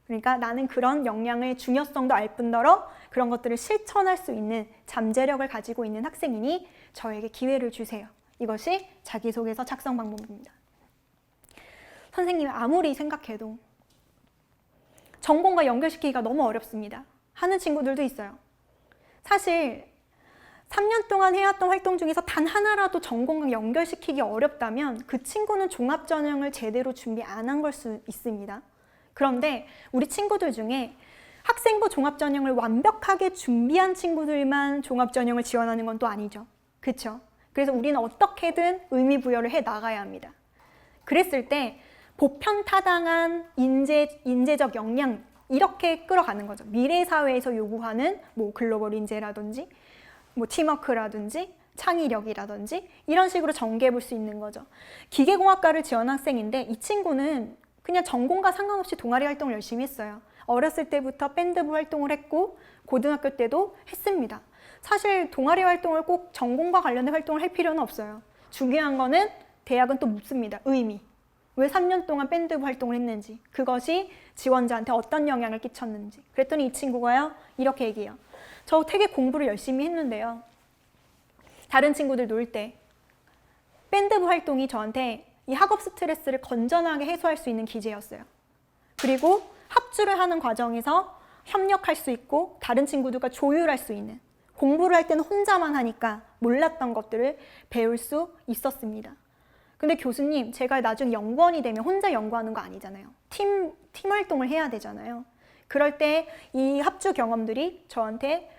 그러니까 나는 그런 역량의 중요성도 알 뿐더러 그런 것들을 실천할 수 있는 잠재력을 가지고 있는 학생이니 저에게 기회를 주세요. 이것이 자기소개서 작성 방법입니다. 선생님, 아무리 생각해도 전공과 연결시키기가 너무 어렵습니다. 하는 친구들도 있어요. 사실 3년 동안 해왔던 활동 중에서 단 하나라도 전공과 연결시키기 어렵다면 그 친구는 종합전형을 제대로 준비 안 한 걸 수 있습니다. 그런데 우리 친구들 중에 학생부 종합전형을 완벽하게 준비한 친구들만 종합전형을 지원하는 건 또 아니죠. 그렇죠? 그래서 우리는 어떻게든 의미 부여를 해 나가야 합니다. 그랬을 때 보편타당한 인재적 역량 이렇게 끌어가는 거죠. 미래 사회에서 요구하는 뭐 글로벌 인재라든지 뭐 팀워크라든지 창의력이라든지 이런 식으로 전개해 볼 수 있는 거죠. 기계공학과를 지원 학생인데 이 친구는 그냥 전공과 상관없이 동아리 활동을 열심히 했어요. 어렸을 때부터 밴드부 활동을 했고 고등학교 때도 했습니다. 사실 동아리 활동을 꼭 전공과 관련된 활동을 할 필요는 없어요. 중요한 거는 대학은 또 묻습니다. 의미. 왜 3년 동안 밴드부 활동을 했는지, 그것이 지원자한테 어떤 영향을 끼쳤는지. 그랬더니 이 친구가요, 이렇게 얘기해요. 저 되게 공부를 열심히 했는데요. 다른 친구들 놀 때 밴드부 활동이 저한테 이 학업 스트레스를 건전하게 해소할 수 있는 기제였어요. 그리고 합주를 하는 과정에서 협력할 수 있고 다른 친구들과 조율할 수 있는, 공부를 할 때는 혼자만 하니까 몰랐던 것들을 배울 수 있었습니다. 근데 교수님, 제가 나중에 연구원이 되면 혼자 연구하는 거 아니잖아요. 팀 활동을 해야 되잖아요. 그럴 때 이 합주 경험들이 저한테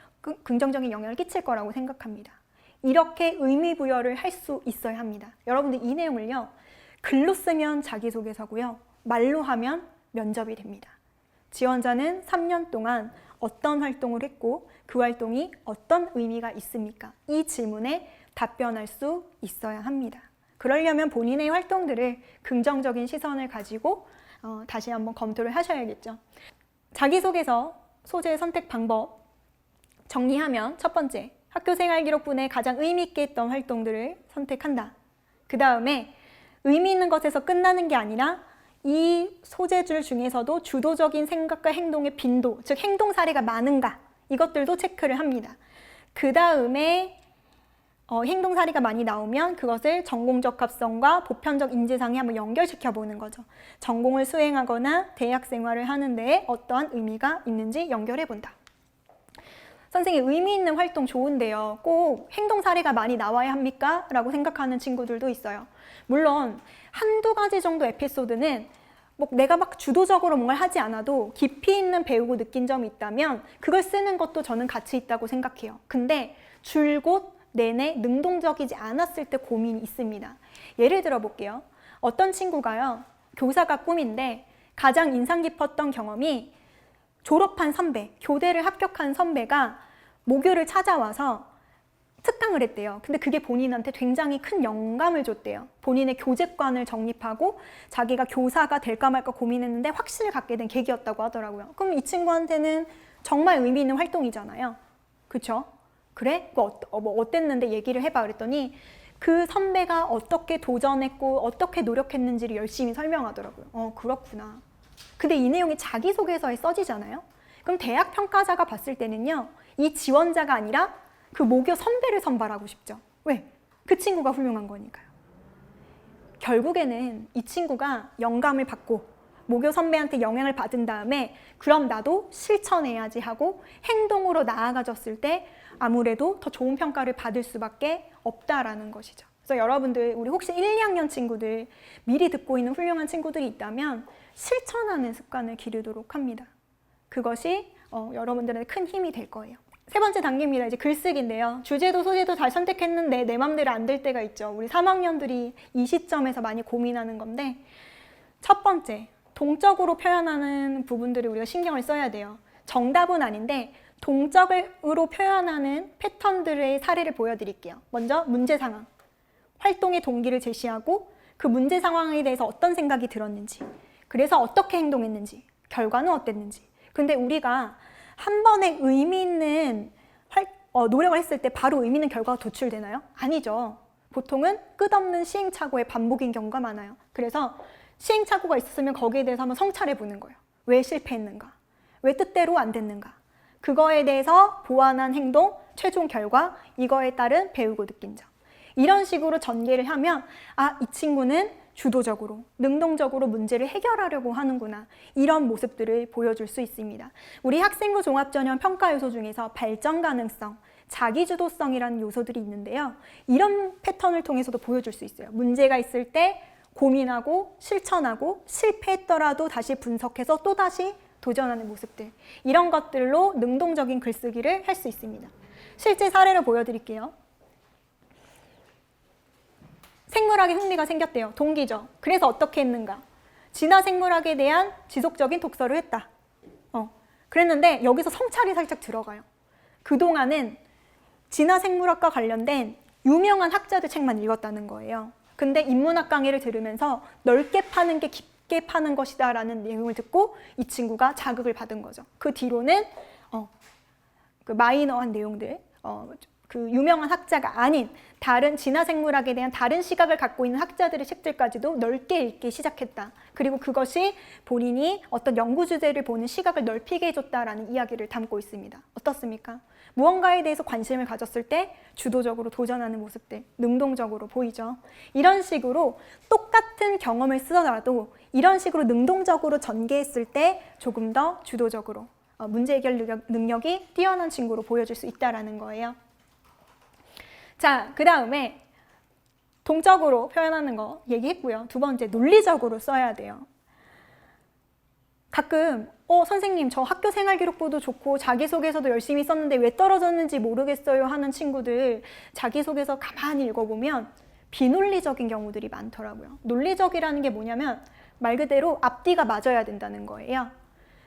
긍정적인 영향을 끼칠 거라고 생각합니다. 이렇게 의미 부여를 할 수 있어야 합니다. 여러분들 이 내용을요, 글로 쓰면 자기소개서고요, 말로 하면 면접이 됩니다. 지원자는 3년 동안 어떤 활동을 했고 그 활동이 어떤 의미가 있습니까? 이 질문에 답변할 수 있어야 합니다. 그러려면 본인의 활동들을 긍정적인 시선을 가지고 다시 한번 검토를 하셔야겠죠. 자기소개서 소재 선택 방법 정리하면 첫 번째, 학교생활기록부에 가장 의미 있게 했던 활동들을 선택한다. 그 다음에 의미 있는 것에서 끝나는 게 아니라 이 소재줄 중에서도 주도적인 생각과 행동의 빈도, 즉 행동 사례가 많은가, 이것들도 체크를 합니다. 그 다음에 행동 사례가 많이 나오면 그것을 전공적 합성과 보편적 인재상에 한번 연결시켜 보는 거죠. 전공을 수행하거나 대학 생활을 하는 데에 어떠한 의미가 있는지 연결해 본다. 선생님, 의미 있는 활동 좋은데요. 꼭 행동 사례가 많이 나와야 합니까? 라고 생각하는 친구들도 있어요. 물론 한두 가지 정도 에피소드는 뭐 내가 막 주도적으로 뭔가를 하지 않아도 깊이 있는 배우고 느낀 점이 있다면 그걸 쓰는 것도 저는 가치 있다고 생각해요. 근데 줄곧 내내 능동적이지 않았을 때 고민이 있습니다. 예를 들어 볼게요. 어떤 친구가요, 교사가 꿈인데 가장 인상 깊었던 경험이 졸업한 선배, 교대를 합격한 선배가 모교를 찾아와서 특강을 했대요. 근데 그게 본인한테 굉장히 큰 영감을 줬대요. 본인의 교재관을 정립하고 자기가 교사가 될까 말까 고민했는데 확신을 갖게 된 계기였다고 하더라고요. 그럼 이 친구한테는 정말 의미 있는 활동이잖아요. 그쵸? 그래? 뭐 어땠는데 얘기를 해봐 그랬더니 그 선배가 어떻게 도전했고 어떻게 노력했는지를 열심히 설명하더라고요. 그렇구나. 근데 이 내용이 자기소개서에 써지잖아요. 그럼 대학 평가자가 봤을 때는요, 이 지원자가 아니라 그 모교 선배를 선발하고 싶죠. 왜? 그 친구가 훌륭한 거니까요. 결국에는 이 친구가 영감을 받고 모교 선배한테 영향을 받은 다음에 그럼 나도 실천해야지 하고 행동으로 나아가졌을 때 아무래도 더 좋은 평가를 받을 수밖에 없다라는 것이죠. 그래서 여러분들, 우리 혹시 1, 2학년 친구들, 미리 듣고 있는 훌륭한 친구들이 있다면 실천하는 습관을 기르도록 합니다. 그것이 여러분들한테 큰 힘이 될 거예요. 세 번째 단계입니다. 이제 글쓰기인데요. 주제도 소재도 잘 선택했는데 내 맘대로 안 될 때가 있죠. 우리 3학년들이 이 시점에서 많이 고민하는 건데, 첫 번째, 동적으로 표현하는 부분들을 우리가 신경을 써야 돼요. 정답은 아닌데 동적으로 표현하는 패턴들의 사례를 보여드릴게요. 먼저 문제 상황. 활동의 동기를 제시하고 그 문제 상황에 대해서 어떤 생각이 들었는지, 그래서 어떻게 행동했는지, 결과는 어땠는지. 근데 우리가 한 번에 의미 있는 노력을 했을 때 바로 의미 있는 결과가 도출되나요? 아니죠. 보통은 끝없는 시행착오의 반복인 경우가 많아요. 그래서 시행착오가 있었으면 거기에 대해서 한번 성찰해 보는 거예요. 왜 실패했는가? 왜 뜻대로 안 됐는가? 그거에 대해서 보완한 행동, 최종 결과, 이거에 따른 배우고 느낀 점. 이런 식으로 전개를 하면 이 친구는 주도적으로, 능동적으로 문제를 해결하려고 하는구나. 이런 모습들을 보여줄 수 있습니다. 우리 학생부 종합전형 평가 요소 중에서 발전 가능성, 자기주도성이라는 요소들이 있는데요. 이런 패턴을 통해서도 보여줄 수 있어요. 문제가 있을 때 고민하고 실천하고 실패했더라도 다시 분석해서 또다시 도전하는 모습들. 이런 것들로 능동적인 글쓰기를 할 수 있습니다. 실제 사례를 보여드릴게요. 생물학에 흥미가 생겼대요. 동기죠. 그래서 어떻게 했는가? 진화 생물학에 대한 지속적인 독서를 했다. 그랬는데 여기서 성찰이 살짝 들어가요. 그동안은 진화 생물학과 관련된 유명한 학자들 책만 읽었다는 거예요. 근데 인문학 강의를 들으면서 넓게 파는 게 깊게 파는 것이다 라는 내용을 듣고 이 친구가 자극을 받은 거죠. 그 뒤로는 그 마이너한 내용들, 그 유명한 학자가 아닌 다른 진화생물학에 대한 다른 시각을 갖고 있는 학자들의 책들까지도 넓게 읽기 시작했다. 그리고 그것이 본인이 어떤 연구 주제를 보는 시각을 넓히게 해줬다라는 이야기를 담고 있습니다. 어떻습니까? 무언가에 대해서 관심을 가졌을 때 주도적으로 도전하는 모습들, 능동적으로 보이죠. 이런 식으로 똑같은 경험을 쓰더라도 이런 식으로 능동적으로 전개했을 때 조금 더 주도적으로 문제 해결 능력이 뛰어난 친구로 보여줄 수 있다는 거예요. 자, 그 다음에 동적으로 표현하는 거 얘기했고요. 두 번째, 논리적으로 써야 돼요. 가끔 선생님 저 학교 생활기록부도 좋고 자기소개서도 열심히 썼는데 왜 떨어졌는지 모르겠어요 하는 친구들 자기소개서 가만히 읽어보면 비논리적인 경우들이 많더라고요. 논리적이라는 게 뭐냐면 말 그대로 앞뒤가 맞아야 된다는 거예요.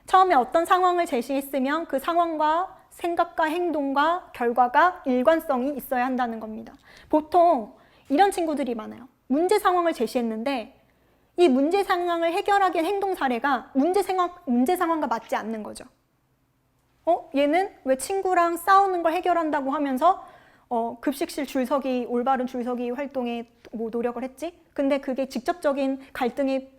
처음에 어떤 상황을 제시했으면 그 상황과 생각과 행동과 결과가 일관성이 있어야 한다는 겁니다. 보통 이런 친구들이 많아요. 문제 상황을 제시했는데 이 문제 상황을 해결하기 위한 행동 사례가 문제 상황과 맞지 않는 거죠. 얘는 왜 친구랑 싸우는 걸 해결한다고 하면서 급식실 줄서기, 올바른 줄서기 활동에 뭐 노력을 했지? 근데 그게 직접적인 갈등의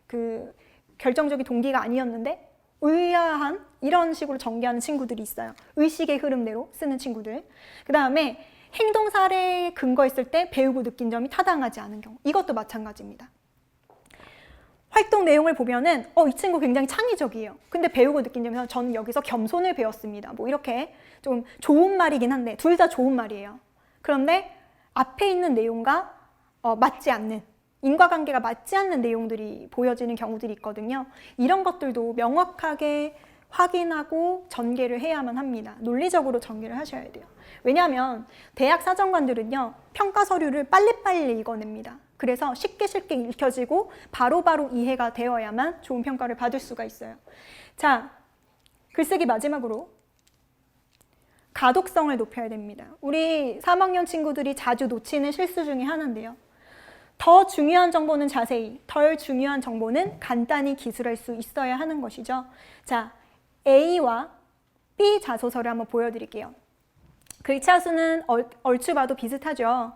그 결정적인 동기가 아니었는데 의아한 이런 식으로 전개하는 친구들이 있어요. 의식의 흐름대로 쓰는 친구들. 그 다음에 행동 사례에 근거했을 때 배우고 느낀 점이 타당하지 않은 경우. 이것도 마찬가지입니다. 활동 내용을 보면은 이 친구 굉장히 창의적이에요. 근데 배우고 느낀 점에서 저는 여기서 겸손을 배웠습니다. 뭐 이렇게 좀 좋은 말이긴 한데 둘 다 좋은 말이에요. 그런데 앞에 있는 내용과 맞지 않는 인과관계가 맞지 않는 내용들이 보여지는 경우들이 있거든요. 이런 것들도 명확하게 확인하고 전개를 해야만 합니다. 논리적으로 전개를 하셔야 돼요. 왜냐하면 대학 사정관들은요, 평가 서류를 빨리빨리 읽어냅니다. 그래서 쉽게 읽혀지고 바로바로 이해가 되어야만 좋은 평가를 받을 수가 있어요. 자, 글쓰기 마지막으로 가독성을 높여야 됩니다. 우리 3학년 친구들이 자주 놓치는 실수 중에 하나인데요. 더 중요한 정보는 자세히, 덜 중요한 정보는 간단히 기술할 수 있어야 하는 것이죠. 자, A와 B 자소서를 한번 보여드릴게요. 글자 수는 얼추 봐도 비슷하죠.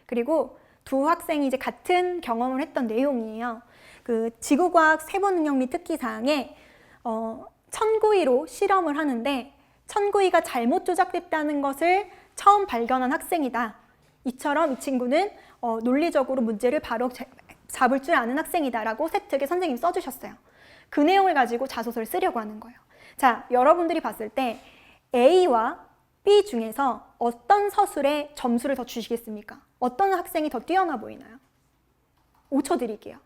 그리고 두 학생이 이제 같은 경험을 했던 내용이에요. 그 지구과학 세부 능력 및 특기 사항에 천구이로 실험을 하는데 천구이가 잘못 조작됐다는 것을 처음 발견한 학생이다. 이처럼 이 친구는 논리적으로 문제를 바로 잡을 줄 아는 학생이다라고 세특에 선생님이 써주셨어요. 그 내용을 가지고 자소서를 쓰려고 하는 거예요. 자, 여러분들이 봤을 때 A와 B 중에서 어떤 서술에 점수를 더 주시겠습니까? 어떤 학생이 더 뛰어나 보이나요? 5초 드릴게요.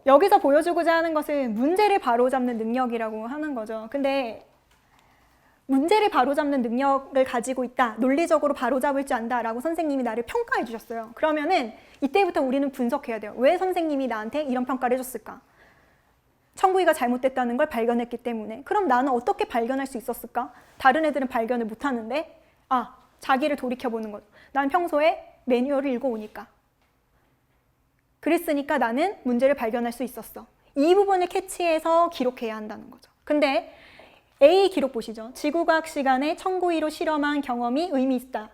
여기서 보여주고자 하는 것은 문제를 바로잡는 능력이라고 하는 거죠. 근데 문제를 바로잡는 능력을 가지고 있다, 논리적으로 바로잡을 줄 안다 라고 선생님이 나를 평가해 주셨어요. 그러면은 이때부터 우리는 분석해야 돼요. 왜 선생님이 나한테 이런 평가를 해줬을까? 천구이가 잘못됐다는 걸 발견했기 때문에. 그럼 나는 어떻게 발견할 수 있었을까? 다른 애들은 발견을 못하는데 자기를 돌이켜보는 거죠. 난 평소에 매뉴얼을 읽어오니까. 그랬으니까 나는 문제를 발견할 수 있었어. 이 부분을 캐치해서 기록해야 한다는 거죠. 근데 A 기록 보시죠. 지구과학 시간에 천구이로 실험한 경험이 의미 있다.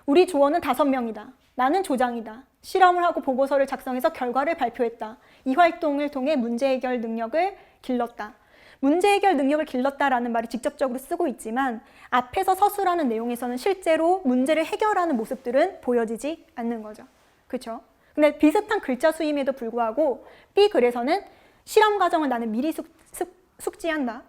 우리 조원은 5명이다. 나는 조장이다. 실험을 하고 보고서를 작성해서 결과를 발표했다. 이 활동을 통해 문제 해결 능력을 길렀다. 문제 해결 능력을 길렀다라는 말을 직접적으로 쓰고 있지만 앞에서 서술하는 내용에서는 실제로 문제를 해결하는 모습들은 보여지지 않는 거죠. 그렇죠? 근데 비슷한 글자 수임에도 불구하고 B 글에서는 실험 과정을 나는 미리 숙지한다.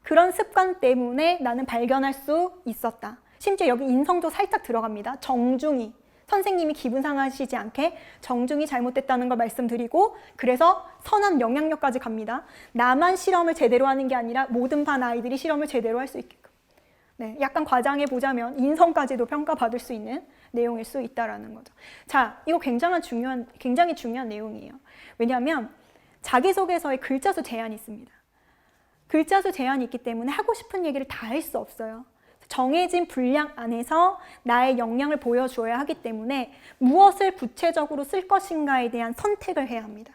그런 습관 때문에 나는 발견할 수 있었다. 심지어 여기 인성도 살짝 들어갑니다. 정중히. 선생님이 기분 상하시지 않게 정중히 잘못됐다는 걸 말씀드리고 그래서 선한 영향력까지 갑니다. 나만 실험을 제대로 하는 게 아니라 모든 반 아이들이 실험을 제대로 할 수 있게끔. 네, 약간 과장해 보자면 인성까지도 평가받을 수 있는 내용일 수 있다라는 거죠. 자, 이거 굉장히 중요한 내용이에요. 왜냐하면 자기소개서에 글자 수 제한이 있습니다. 글자 수 제한이 있기 때문에 하고 싶은 얘기를 다 할 수 없어요. 정해진 분량 안에서 나의 역량을 보여주어야 하기 때문에 무엇을 구체적으로 쓸 것인가에 대한 선택을 해야 합니다.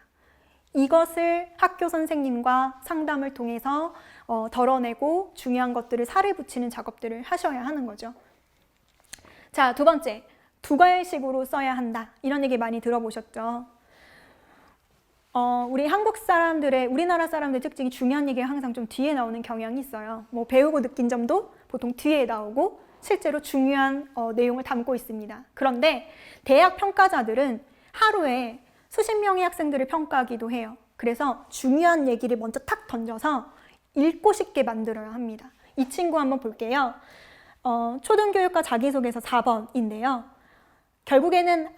이것을 학교 선생님과 상담을 통해서 덜어내고 중요한 것들을 살을 붙이는 작업들을 하셔야 하는 거죠. 자, 두 번째, 두괄식으로 써야 한다. 이런 얘기 많이 들어보셨죠? 우리나라 사람들의 특징이 중요한 얘기가 항상 좀 뒤에 나오는 경향이 있어요. 뭐 배우고 느낀 점도 보통 뒤에 나오고 실제로 중요한 내용을 담고 있습니다. 그런데 대학 평가자들은 하루에 수십 명의 학생들을 평가하기도 해요. 그래서 중요한 얘기를 먼저 탁 던져서 읽고 싶게 만들어야 합니다. 이 친구 한번 볼게요. 초등교육과 자기소개서 4번인데요. 결국에는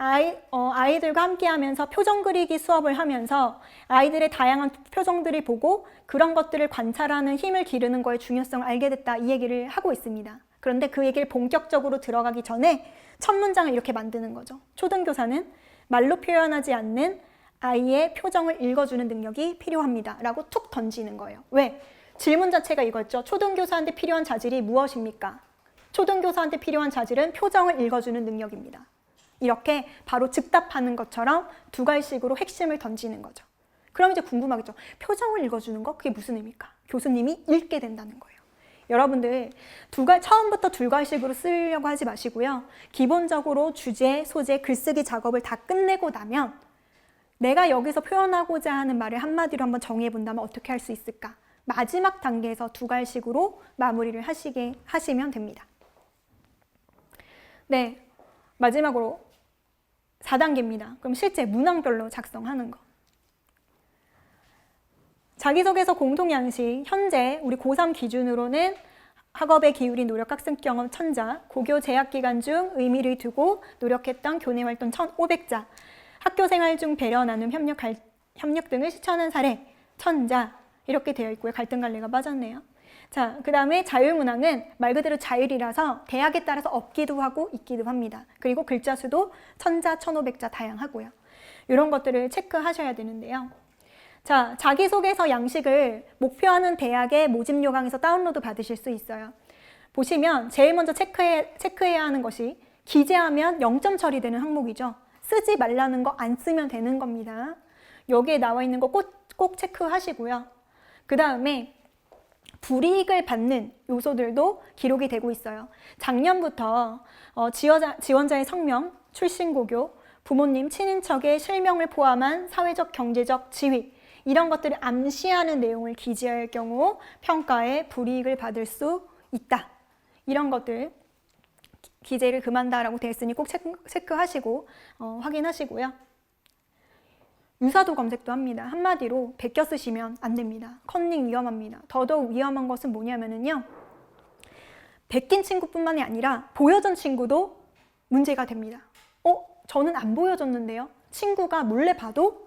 아이들과 함께 하면서 표정 그리기 수업을 하면서 아이들의 다양한 표정들을 보고 그런 것들을 관찰하는 힘을 기르는 거의 중요성을 알게 됐다, 이 얘기를 하고 있습니다. 그런데 그 얘기를 본격적으로 들어가기 전에 첫 문장을 이렇게 만드는 거죠. 초등교사는 말로 표현하지 않는 아이의 표정을 읽어주는 능력이 필요합니다 라고 툭 던지는 거예요. 왜? 질문 자체가 이거였죠. 초등교사한테 필요한 자질이 무엇입니까? 초등교사한테 필요한 자질은 표정을 읽어주는 능력입니다. 이렇게 바로 즉답하는 것처럼 두괄식으로 핵심을 던지는 거죠. 그럼 이제 궁금하겠죠. 표정을 읽어주는 거? 그게 무슨 의미일까? 교수님이 읽게 된다는 거예요. 여러분들 처음부터 두괄식으로 쓰려고 하지 마시고요. 기본적으로 주제, 소재, 글쓰기 작업을 다 끝내고 나면 내가 여기서 표현하고자 하는 말을 한마디로 한번 정의해 본다면 어떻게 할 수 있을까? 마지막 단계에서 두괄식으로 마무리를 하시면 됩니다. 네, 마지막으로 4단계입니다. 그럼 실제 문항별로 작성하는 거. 자기소개서 공통양식, 현재 우리 고3 기준으로는 학업에 기울인 노력, 학습 경험 1000자, 고교 재학 기간 중 의미를 두고 노력했던 교내 활동 1500자, 학교 생활 중 배려, 나눔, 협력 등을 실천한 사례 1000자, 이렇게 되어 있고요. 갈등 관리가 빠졌네요. 자, 그 다음에 자율문항은 말 그대로 자율이라서 대학에 따라서 없기도 하고 있기도 합니다. 그리고 글자 수도 1000자, 1500자 다양하고요. 이런 것들을 체크하셔야 되는데요. 자, 자기소개서 양식을 목표하는 대학의 모집 요강에서 다운로드 받으실 수 있어요. 보시면 제일 먼저 체크해야 하는 것이 기재하면 0점 처리되는 항목이죠. 쓰지 말라는 거 안 쓰면 되는 겁니다. 여기에 나와 있는 거 꼭 체크하시고요. 그 다음에 불이익을 받는 요소들도 기록이 되고 있어요. 작년부터 지원자의 성명, 출신고교, 부모님, 친인척의 실명을 포함한 사회적, 경제적 지위, 이런 것들을 암시하는 내용을 기재할 경우 평가에 불이익을 받을 수 있다. 이런 것들 기재를 금한다라고 되어 있으니 꼭 체크하시고 확인하시고요. 유사도 검색도 합니다. 한마디로 베껴 쓰시면 안 됩니다. 컨닝 위험합니다. 더더욱 위험한 것은 뭐냐면요. 베낀 친구뿐만이 아니라 보여준 친구도 문제가 됩니다. 저는 안 보여줬는데요. 친구가 몰래 봐도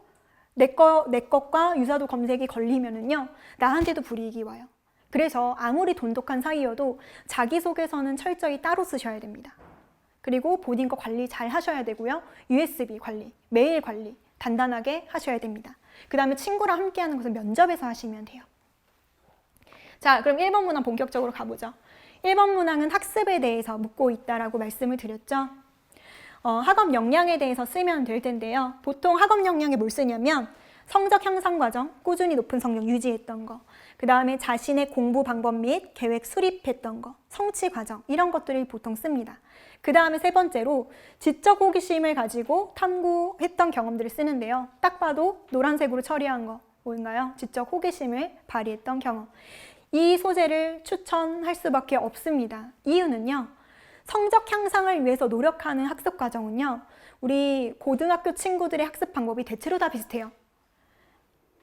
내 것과 유사도 검색이 걸리면은요. 나한테도 불이익이 와요. 그래서 아무리 돈독한 사이여도 자기소개서는 철저히 따로 쓰셔야 됩니다. 그리고 본인 거 관리 잘 하셔야 되고요. USB 관리, 메일 관리 단단하게 하셔야 됩니다. 그 다음에 친구랑 함께 하는 것은 면접에서 하시면 돼요. 자, 그럼 1번 문항 본격적으로 가보죠. 1번 문항은 학습에 대해서 묻고 있다라고 말씀을 드렸죠. 학업 역량에 대해서 쓰면 될 텐데요. 보통 학업 역량에 뭘 쓰냐면 성적 향상 과정, 꾸준히 높은 성적 유지했던 거, 그 다음에 자신의 공부 방법 및 계획 수립했던 거, 성취 과정, 이런 것들을 보통 씁니다. 그 다음에 세 번째로 지적 호기심을 가지고 탐구했던 경험들을 쓰는데요. 딱 봐도 노란색으로 처리한 거 뭔가요? 지적 호기심을 발휘했던 경험. 이 소재를 추천할 수밖에 없습니다. 이유는요. 성적 향상을 위해서 노력하는 학습 과정은요. 우리 고등학교 친구들의 학습 방법이 대체로 다 비슷해요.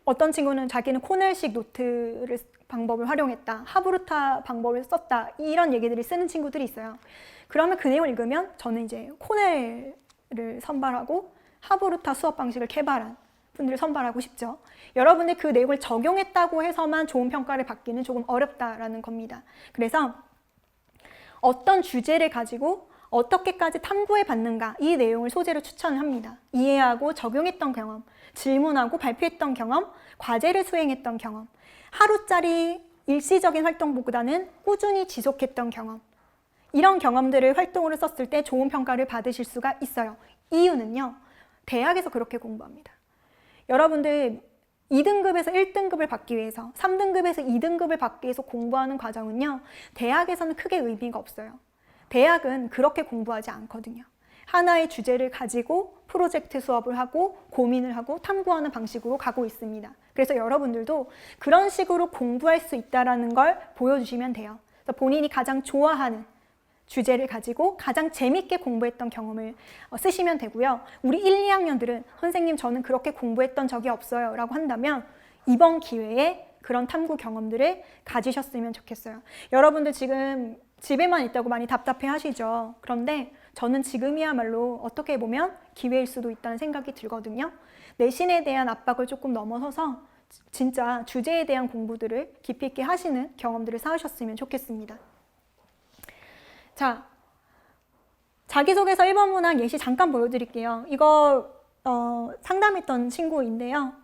어떤 친구는 자기는 코넬식 노트를 방법을 활용했다, 하브루타 방법을 썼다, 이런 얘기들을 쓰는 친구들이 있어요. 그러면 그 내용을 읽으면 저는 이제 코넬을 선발하고 하브루타 수업 방식을 개발한 분들을 선발하고 싶죠. 여러분들 그 내용을 적용했다고 해서만 좋은 평가를 받기는 조금 어렵다라는 겁니다. 그래서 어떤 주제를 가지고 어떻게까지 탐구해 봤는가 이 내용을 소재로 추천을 합니다. 이해하고 적용했던 경험, 질문하고 발표했던 경험, 과제를 수행했던 경험, 하루짜리 일시적인 활동보다는 꾸준히 지속했던 경험, 이런 경험들을 활동으로 썼을 때 좋은 평가를 받으실 수가 있어요. 이유는요, 대학에서 그렇게 공부합니다. 여러분들 2등급에서 1등급을 받기 위해서, 3등급에서 2등급을 받기 위해서 공부하는 과정은요, 대학에서는 크게 의미가 없어요. 대학은 그렇게 공부하지 않거든요. 하나의 주제를 가지고 프로젝트 수업을 하고 고민을 하고 탐구하는 방식으로 가고 있습니다. 그래서 여러분들도 그런 식으로 공부할 수 있다는 걸 보여주시면 돼요. 그래서 본인이 가장 좋아하는 주제를 가지고 가장 재밌게 공부했던 경험을 쓰시면 되고요. 우리 1, 2학년들은 선생님 저는 그렇게 공부했던 적이 없어요 라고 한다면 이번 기회에 그런 탐구 경험들을 가지셨으면 좋겠어요. 여러분들 지금 집에만 있다고 많이 답답해 하시죠. 그런데 저는 지금이야말로 어떻게 보면 기회일 수도 있다는 생각이 들거든요. 내신에 대한 압박을 조금 넘어서서 진짜 주제에 대한 공부들을 깊이 있게 하시는 경험들을 쌓으셨으면 좋겠습니다. 자, 자기소개서 1번 문항 예시 잠깐 보여드릴게요. 이거 상담했던 친구인데요.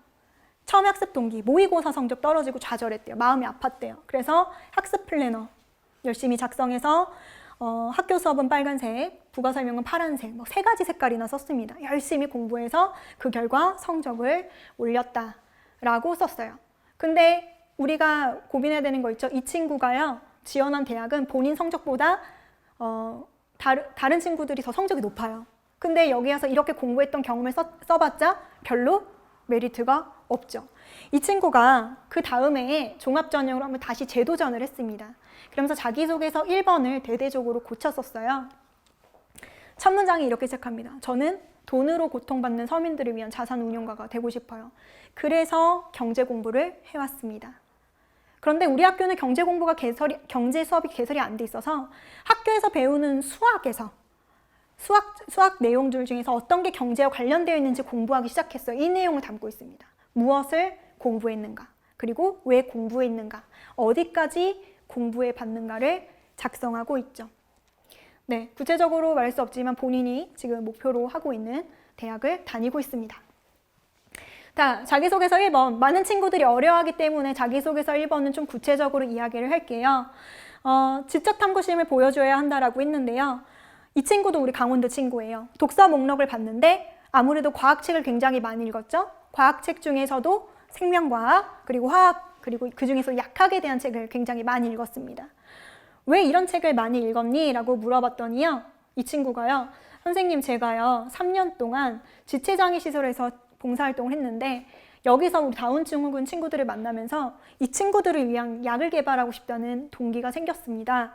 처음 학습 동기, 모의고사 성적 떨어지고 좌절했대요. 마음이 아팠대요. 그래서 학습 플래너 열심히 작성해서 학교 수업은 빨간색, 부가 설명은 파란색, 뭐 3가지 색깔이나 썼습니다. 열심히 공부해서 그 결과 성적을 올렸다라고 썼어요. 근데 우리가 고민해야 되는 거 있죠? 이 친구가요, 지원한 대학은 본인 성적보다 다른 친구들이 더 성적이 높아요. 근데 여기 와서 이렇게 공부했던 경험을 써봤자 별로 메리트가 없죠. 이 친구가 그 다음에 종합전형으로 한번 다시 재도전을 했습니다. 그러면서 자기소개서 1번을 대대적으로 고쳤었어요. 첫 문장이 이렇게 시작합니다. 저는 돈으로 고통받는 서민들을 위한 자산운용가가 되고 싶어요. 그래서 경제 공부를 해왔습니다. 그런데 우리 학교는 경제 수업이 개설이 안 돼 있어서 학교에서 배우는 수학 내용들 중에서 어떤 게 경제와 관련되어 있는지 공부하기 시작했어요. 이 내용을 담고 있습니다. 무엇을 공부했는가, 그리고 왜 공부했는가, 어디까지 공부해 봤는가를 작성하고 있죠. 네, 구체적으로 말할 수 없지만 본인이 지금 목표로 하고 있는 대학을 다니고 있습니다. 자, 자기소개서 1번. 많은 친구들이 어려워하기 때문에 자기소개서 1번은 좀 구체적으로 이야기를 할게요. 지적 탐구심을 보여줘야 한다라고 했는데요. 이 친구도 우리 강원도 친구예요. 독서 목록을 봤는데 아무래도 과학책을 굉장히 많이 읽었죠. 과학책 중에서도 생명과학, 그리고 화학, 그리고 그 중에서 약학에 대한 책을 굉장히 많이 읽었습니다. 왜 이런 책을 많이 읽었니? 라고 물어봤더니요. 이 친구가요. 선생님 제가요 3년 동안 지체장애 시설에서 봉사활동을 했는데 여기서 우리 다운증후군 친구들을 만나면서 이 친구들을 위한 약을 개발하고 싶다는 동기가 생겼습니다.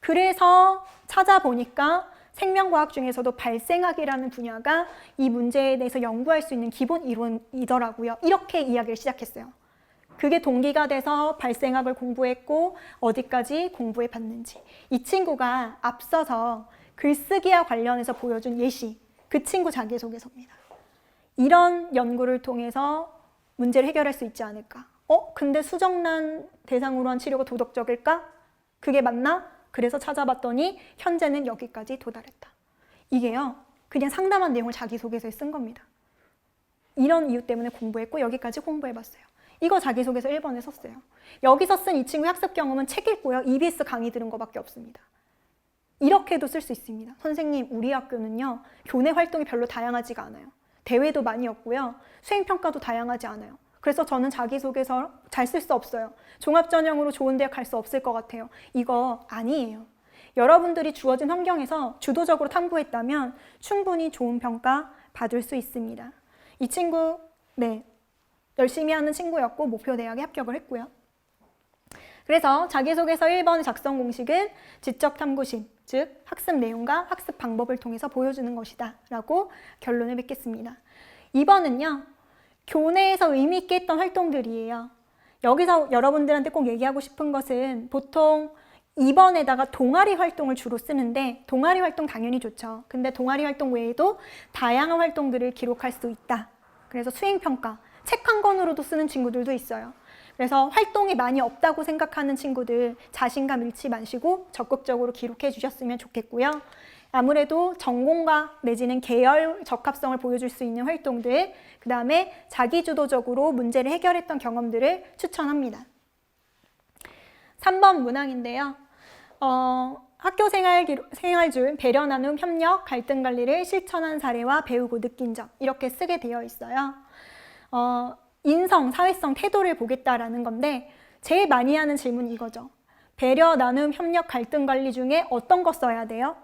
그래서 찾아보니까 생명과학 중에서도 발생학이라는 분야가 이 문제에 대해서 연구할 수 있는 기본 이론이더라고요. 이렇게 이야기를 시작했어요. 그게 동기가 돼서 발생학을 공부했고 어디까지 공부해 봤는지. 이 친구가 앞서서 글쓰기와 관련해서 보여준 예시, 그 친구 자기소개서입니다. 이런 연구를 통해서 문제를 해결할 수 있지 않을까? 근데 수정란 대상으로 한 치료가 도덕적일까? 그게 맞나? 그래서 찾아봤더니 현재는 여기까지 도달했다. 이게요, 그냥 상담한 내용을 자기소개서에 쓴 겁니다. 이런 이유 때문에 공부했고 여기까지 공부해봤어요. 이거 자기소개서 1번에 썼어요. 여기서 쓴 이 친구의 학습 경험은 책 읽고요, EBS 강의 들은 거밖에 없습니다. 이렇게도 쓸 수 있습니다. 선생님, 우리 학교는요, 교내 활동이 별로 다양하지가 않아요. 대회도 많이 없고요, 수행평가도 다양하지 않아요. 그래서 저는 자기소개서 잘 쓸 수 없어요. 종합전형으로 좋은 대학 갈 수 없을 것 같아요. 이거 아니에요. 여러분들이 주어진 환경에서 주도적으로 탐구했다면 충분히 좋은 평가 받을 수 있습니다. 이 친구, 네, 열심히 하는 친구였고 목표 대학에 합격을 했고요. 그래서 자기소개서 1번 작성 공식은 지적 탐구심, 즉 학습 내용과 학습 방법을 통해서 보여주는 것이다 라고 결론을 맺겠습니다. 2번은요, 교내에서 의미 있게 했던 활동들이에요. 여기서 여러분들한테 꼭 얘기하고 싶은 것은 보통 2번에다가 동아리 활동을 주로 쓰는데 동아리 활동 당연히 좋죠. 근데 동아리 활동 외에도 다양한 활동들을 기록할 수 있다. 그래서 수행평가, 책 한 권으로도 쓰는 친구들도 있어요. 그래서 활동이 많이 없다고 생각하는 친구들 자신감 잃지 마시고 적극적으로 기록해 주셨으면 좋겠고요. 아무래도 전공과 내지는 계열 적합성을 보여줄 수 있는 활동들, 그 다음에 자기주도적으로 문제를 해결했던 경험들을 추천합니다. 3번 문항인데요. 학교 생활 중 배려, 나눔, 협력, 갈등 관리를 실천한 사례와 배우고 느낀 점 이렇게 쓰게 되어 있어요. 인성, 사회성, 태도를 보겠다라는 건데 제일 많이 하는 질문이 이거죠. 배려, 나눔, 협력, 갈등 관리 중에 어떤 거 써야 돼요?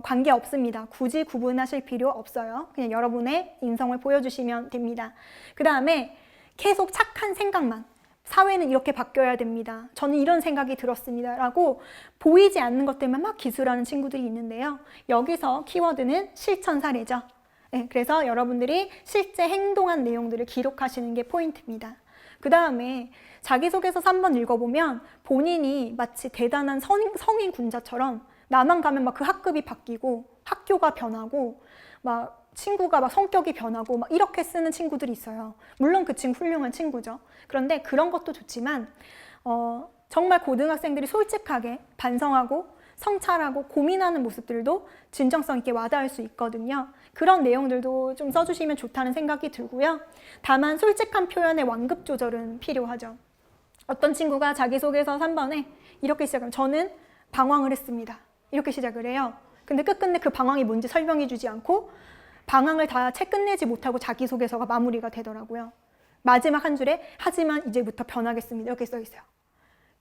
관계 없습니다. 굳이 구분하실 필요 없어요. 그냥 여러분의 인성을 보여주시면 됩니다. 그 다음에 계속 착한 생각만, 사회는 이렇게 바뀌어야 됩니다. 저는 이런 생각이 들었습니다. 라고 보이지 않는 것들만 막 기술하는 친구들이 있는데요. 여기서 키워드는 실천 사례죠. 네, 그래서 여러분들이 실제 행동한 내용들을 기록하시는 게 포인트입니다. 그 다음에 자기소개서 3번 읽어보면 본인이 마치 대단한 성인 군자처럼 나만 가면 막 그 학급이 바뀌고 학교가 변하고 막 친구가 막 성격이 변하고 막 이렇게 쓰는 친구들이 있어요. 물론 그 친구 훌륭한 친구죠. 그런데 그런 것도 좋지만 정말 고등학생들이 솔직하게 반성하고 성찰하고 고민하는 모습들도 진정성 있게 와닿을 수 있거든요. 그런 내용들도 좀 써주시면 좋다는 생각이 들고요. 다만 솔직한 표현의 완급 조절은 필요하죠. 어떤 친구가 자기소개서 3번에 이렇게 시작하면 저는 방황을 했습니다. 이렇게 시작을 해요. 근데 끝끝내 그 방황이 뭔지 설명해 주지 않고 방황을 다 채 끝내지 못하고 자기소개서가 마무리가 되더라고요. 마지막 한 줄에 하지만 이제부터 변하겠습니다. 이렇게 써 있어요.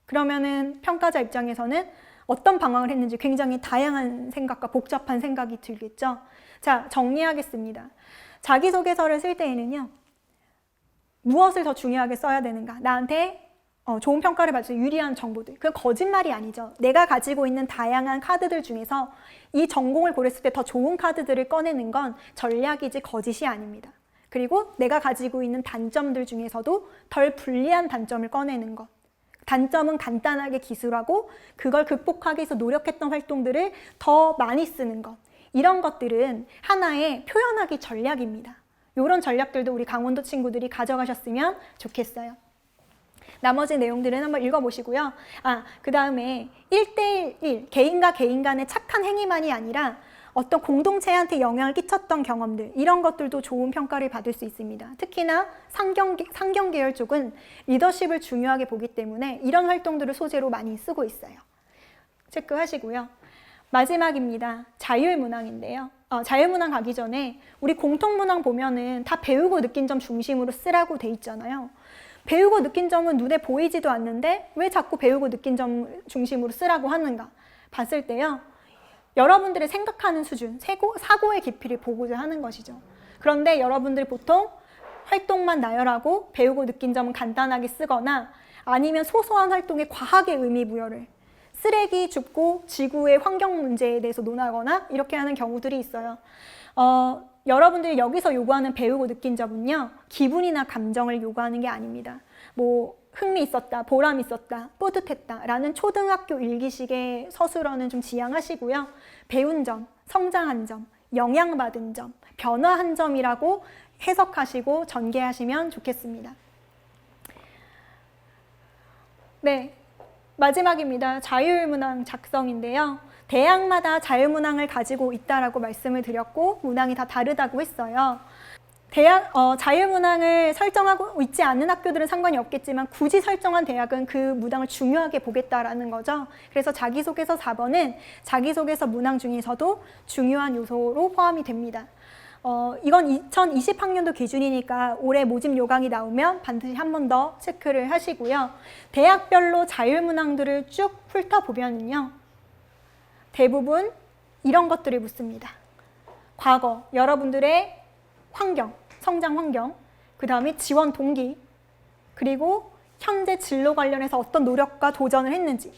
그러면은 평가자 입장에서는 어떤 방황을 했는지 굉장히 다양한 생각과 복잡한 생각이 들겠죠. 자, 정리하겠습니다. 자기소개서를 쓸 때에는요. 무엇을 더 중요하게 써야 되는가? 나한테 좋은 평가를 받을 수 있는 유리한 정보들. 그건 거짓말이 아니죠. 내가 가지고 있는 다양한 카드들 중에서 이 전공을 고렸을 때 더 좋은 카드들을 꺼내는 건 전략이지 거짓이 아닙니다. 그리고 내가 가지고 있는 단점들 중에서도 덜 불리한 단점을 꺼내는 것. 단점은 간단하게 기술하고 그걸 극복하기 위해서 노력했던 활동들을 더 많이 쓰는 것. 이런 것들은 하나의 표현하기 전략입니다. 이런 전략들도 우리 강원도 친구들이 가져가셨으면 좋겠어요. 나머지 내용들은 한번 읽어보시고요. 그 다음에 1대1, 개인과 개인 간의 착한 행위만이 아니라 어떤 공동체한테 영향을 끼쳤던 경험들, 이런 것들도 좋은 평가를 받을 수 있습니다. 특히나 상경 계열 쪽은 리더십을 중요하게 보기 때문에 이런 활동들을 소재로 많이 쓰고 있어요. 체크하시고요. 마지막입니다. 자율문항인데요. 자율문항 가기 전에 우리 공통문항 보면은 다 배우고 느낀 점 중심으로 쓰라고 돼 있잖아요. 배우고 느낀 점은 눈에 보이지도 않는데 왜 자꾸 배우고 느낀 점 중심으로 쓰라고 하는가 봤을 때요. 여러분들의 생각하는 수준, 사고의 깊이를 보고자 하는 것이죠. 그런데 여러분들이 보통 활동만 나열하고 배우고 느낀 점은 간단하게 쓰거나 아니면 소소한 활동에 과하게 의미 부여를 쓰레기 줍고 지구의 환경 문제에 대해서 논하거나 이렇게 하는 경우들이 있어요. 여러분들이 여기서 요구하는 배우고 느낀 점은요. 기분이나 감정을 요구하는 게 아닙니다. 흥미 있었다, 보람 있었다, 뿌듯했다 라는 초등학교 일기식의 서술어는 좀 지양하시고요. 배운 점, 성장한 점, 영향받은 점, 변화한 점이라고 해석하시고 전개하시면 좋겠습니다. 네, 마지막입니다. 자율문항 작성인데요. 대학마다 자율문항을 가지고 있다라고 말씀을 드렸고 문항이 다 다르다고 했어요. 자율문항을 설정하고 있지 않는 학교들은 상관이 없겠지만 굳이 설정한 대학은 그 문항을 중요하게 보겠다라는 거죠. 그래서 자기소개서 4번은 자기소개서 문항 중에서도 중요한 요소로 포함이 됩니다. 이건 2020학년도 기준이니까 올해 모집 요강이 나오면 반드시 한 번 더 체크를 하시고요. 대학별로 자율문항들을 쭉 훑어보면요. 대부분 이런 것들을 묻습니다. 과거, 여러분들의 환경, 성장 환경, 그 다음에 지원 동기, 그리고 현재 진로 관련해서 어떤 노력과 도전을 했는지,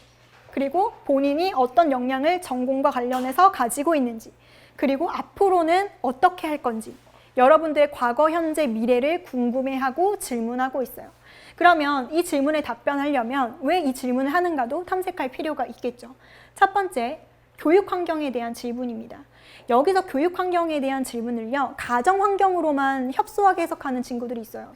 그리고 본인이 어떤 역량을 전공과 관련해서 가지고 있는지, 그리고 앞으로는 어떻게 할 건지 여러분들의 과거, 현재, 미래를 궁금해하고 질문하고 있어요. 그러면 이 질문에 답변하려면 왜 이 질문을 하는가도 탐색할 필요가 있겠죠. 첫 번째, 교육 환경에 대한 질문입니다. 여기서 교육 환경에 대한 질문을요, 가정 환경으로만 협소하게 해석하는 친구들이 있어요.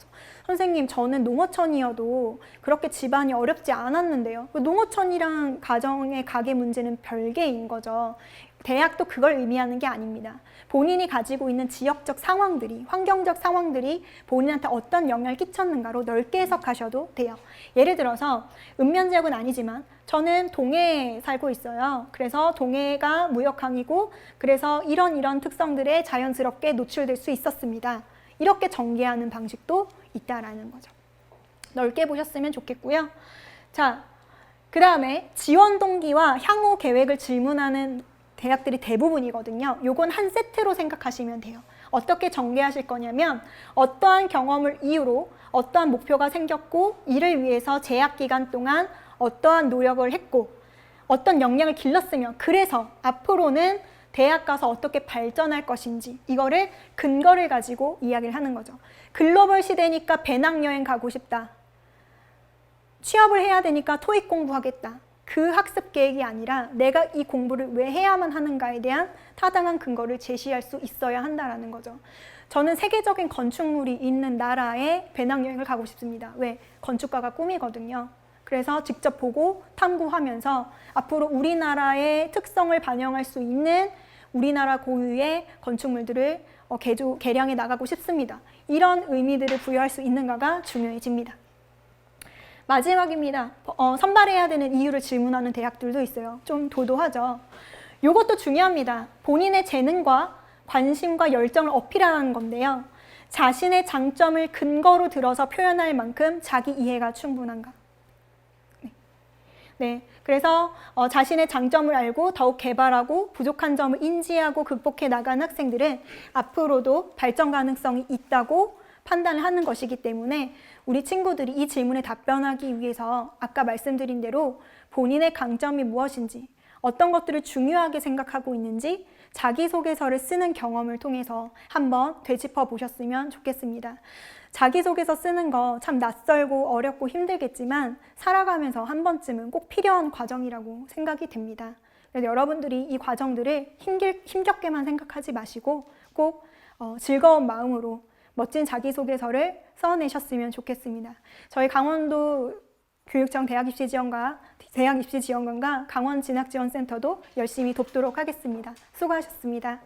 선생님, 저는 농어촌이어도 그렇게 집안이 어렵지 않았는데요. 농어촌이랑 가정의 가계 문제는 별개인 거죠. 대학도 그걸 의미하는 게 아닙니다. 본인이 가지고 있는 지역적 상황들이, 환경적 상황들이 본인한테 어떤 영향을 끼쳤는가로 넓게 해석하셔도 돼요. 예를 들어서 읍면 지역은 아니지만 저는 동해에 살고 있어요. 그래서 동해가 무역항이고 그래서 이런 특성들에 자연스럽게 노출될 수 있었습니다. 이렇게 전개하는 방식도 있다라는 거죠. 넓게 보셨으면 좋겠고요. 자, 그 다음에 지원 동기와 향후 계획을 질문하는 대학들이 대부분이거든요. 요건 한 세트로 생각하시면 돼요. 어떻게 전개하실 거냐면 어떠한 경험을 이유로 어떠한 목표가 생겼고 이를 위해서 재학 기간 동안 어떠한 노력을 했고 어떤 역량을 길렀으며 그래서 앞으로는 대학 가서 어떻게 발전할 것인지 이거를 근거를 가지고 이야기를 하는 거죠. 글로벌 시대니까 배낭여행 가고 싶다. 취업을 해야 되니까 토익 공부하겠다. 그 학습 계획이 아니라 내가 이 공부를 왜 해야만 하는가에 대한 타당한 근거를 제시할 수 있어야 한다는 거죠. 저는 세계적인 건축물이 있는 나라에 배낭여행을 가고 싶습니다. 왜? 건축가가 꿈이거든요. 그래서 직접 보고 탐구하면서 앞으로 우리나라의 특성을 반영할 수 있는 우리나라 고유의 건축물들을 개량해 나가고 싶습니다. 이런 의미들을 부여할 수 있는가가 중요해집니다. 마지막입니다. 선발해야 되는 이유를 질문하는 대학들도 있어요. 좀 도도하죠. 이것도 중요합니다. 본인의 재능과 관심과 열정을 어필하는 건데요. 자신의 장점을 근거로 들어서 표현할 만큼 자기 이해가 충분한가. 네, 그래서 자신의 장점을 알고 더욱 개발하고 부족한 점을 인지하고 극복해 나간 학생들은 앞으로도 발전 가능성이 있다고 판단을 하는 것이기 때문에 우리 친구들이 이 질문에 답변하기 위해서 아까 말씀드린 대로 본인의 강점이 무엇인지 어떤 것들을 중요하게 생각하고 있는지 자기소개서를 쓰는 경험을 통해서 한번 되짚어 보셨으면 좋겠습니다. 자기소개서 쓰는 거 참 낯설고 어렵고 힘들겠지만 살아가면서 한 번쯤은 꼭 필요한 과정이라고 생각이 됩니다. 그래서 여러분들이 이 과정들을 힘겹게만 생각하지 마시고 꼭 즐거운 마음으로 멋진 자기소개서를 써내셨으면 좋겠습니다. 저희 강원도 교육청 대학입시지원관과 강원진학지원센터도 열심히 돕도록 하겠습니다. 수고하셨습니다.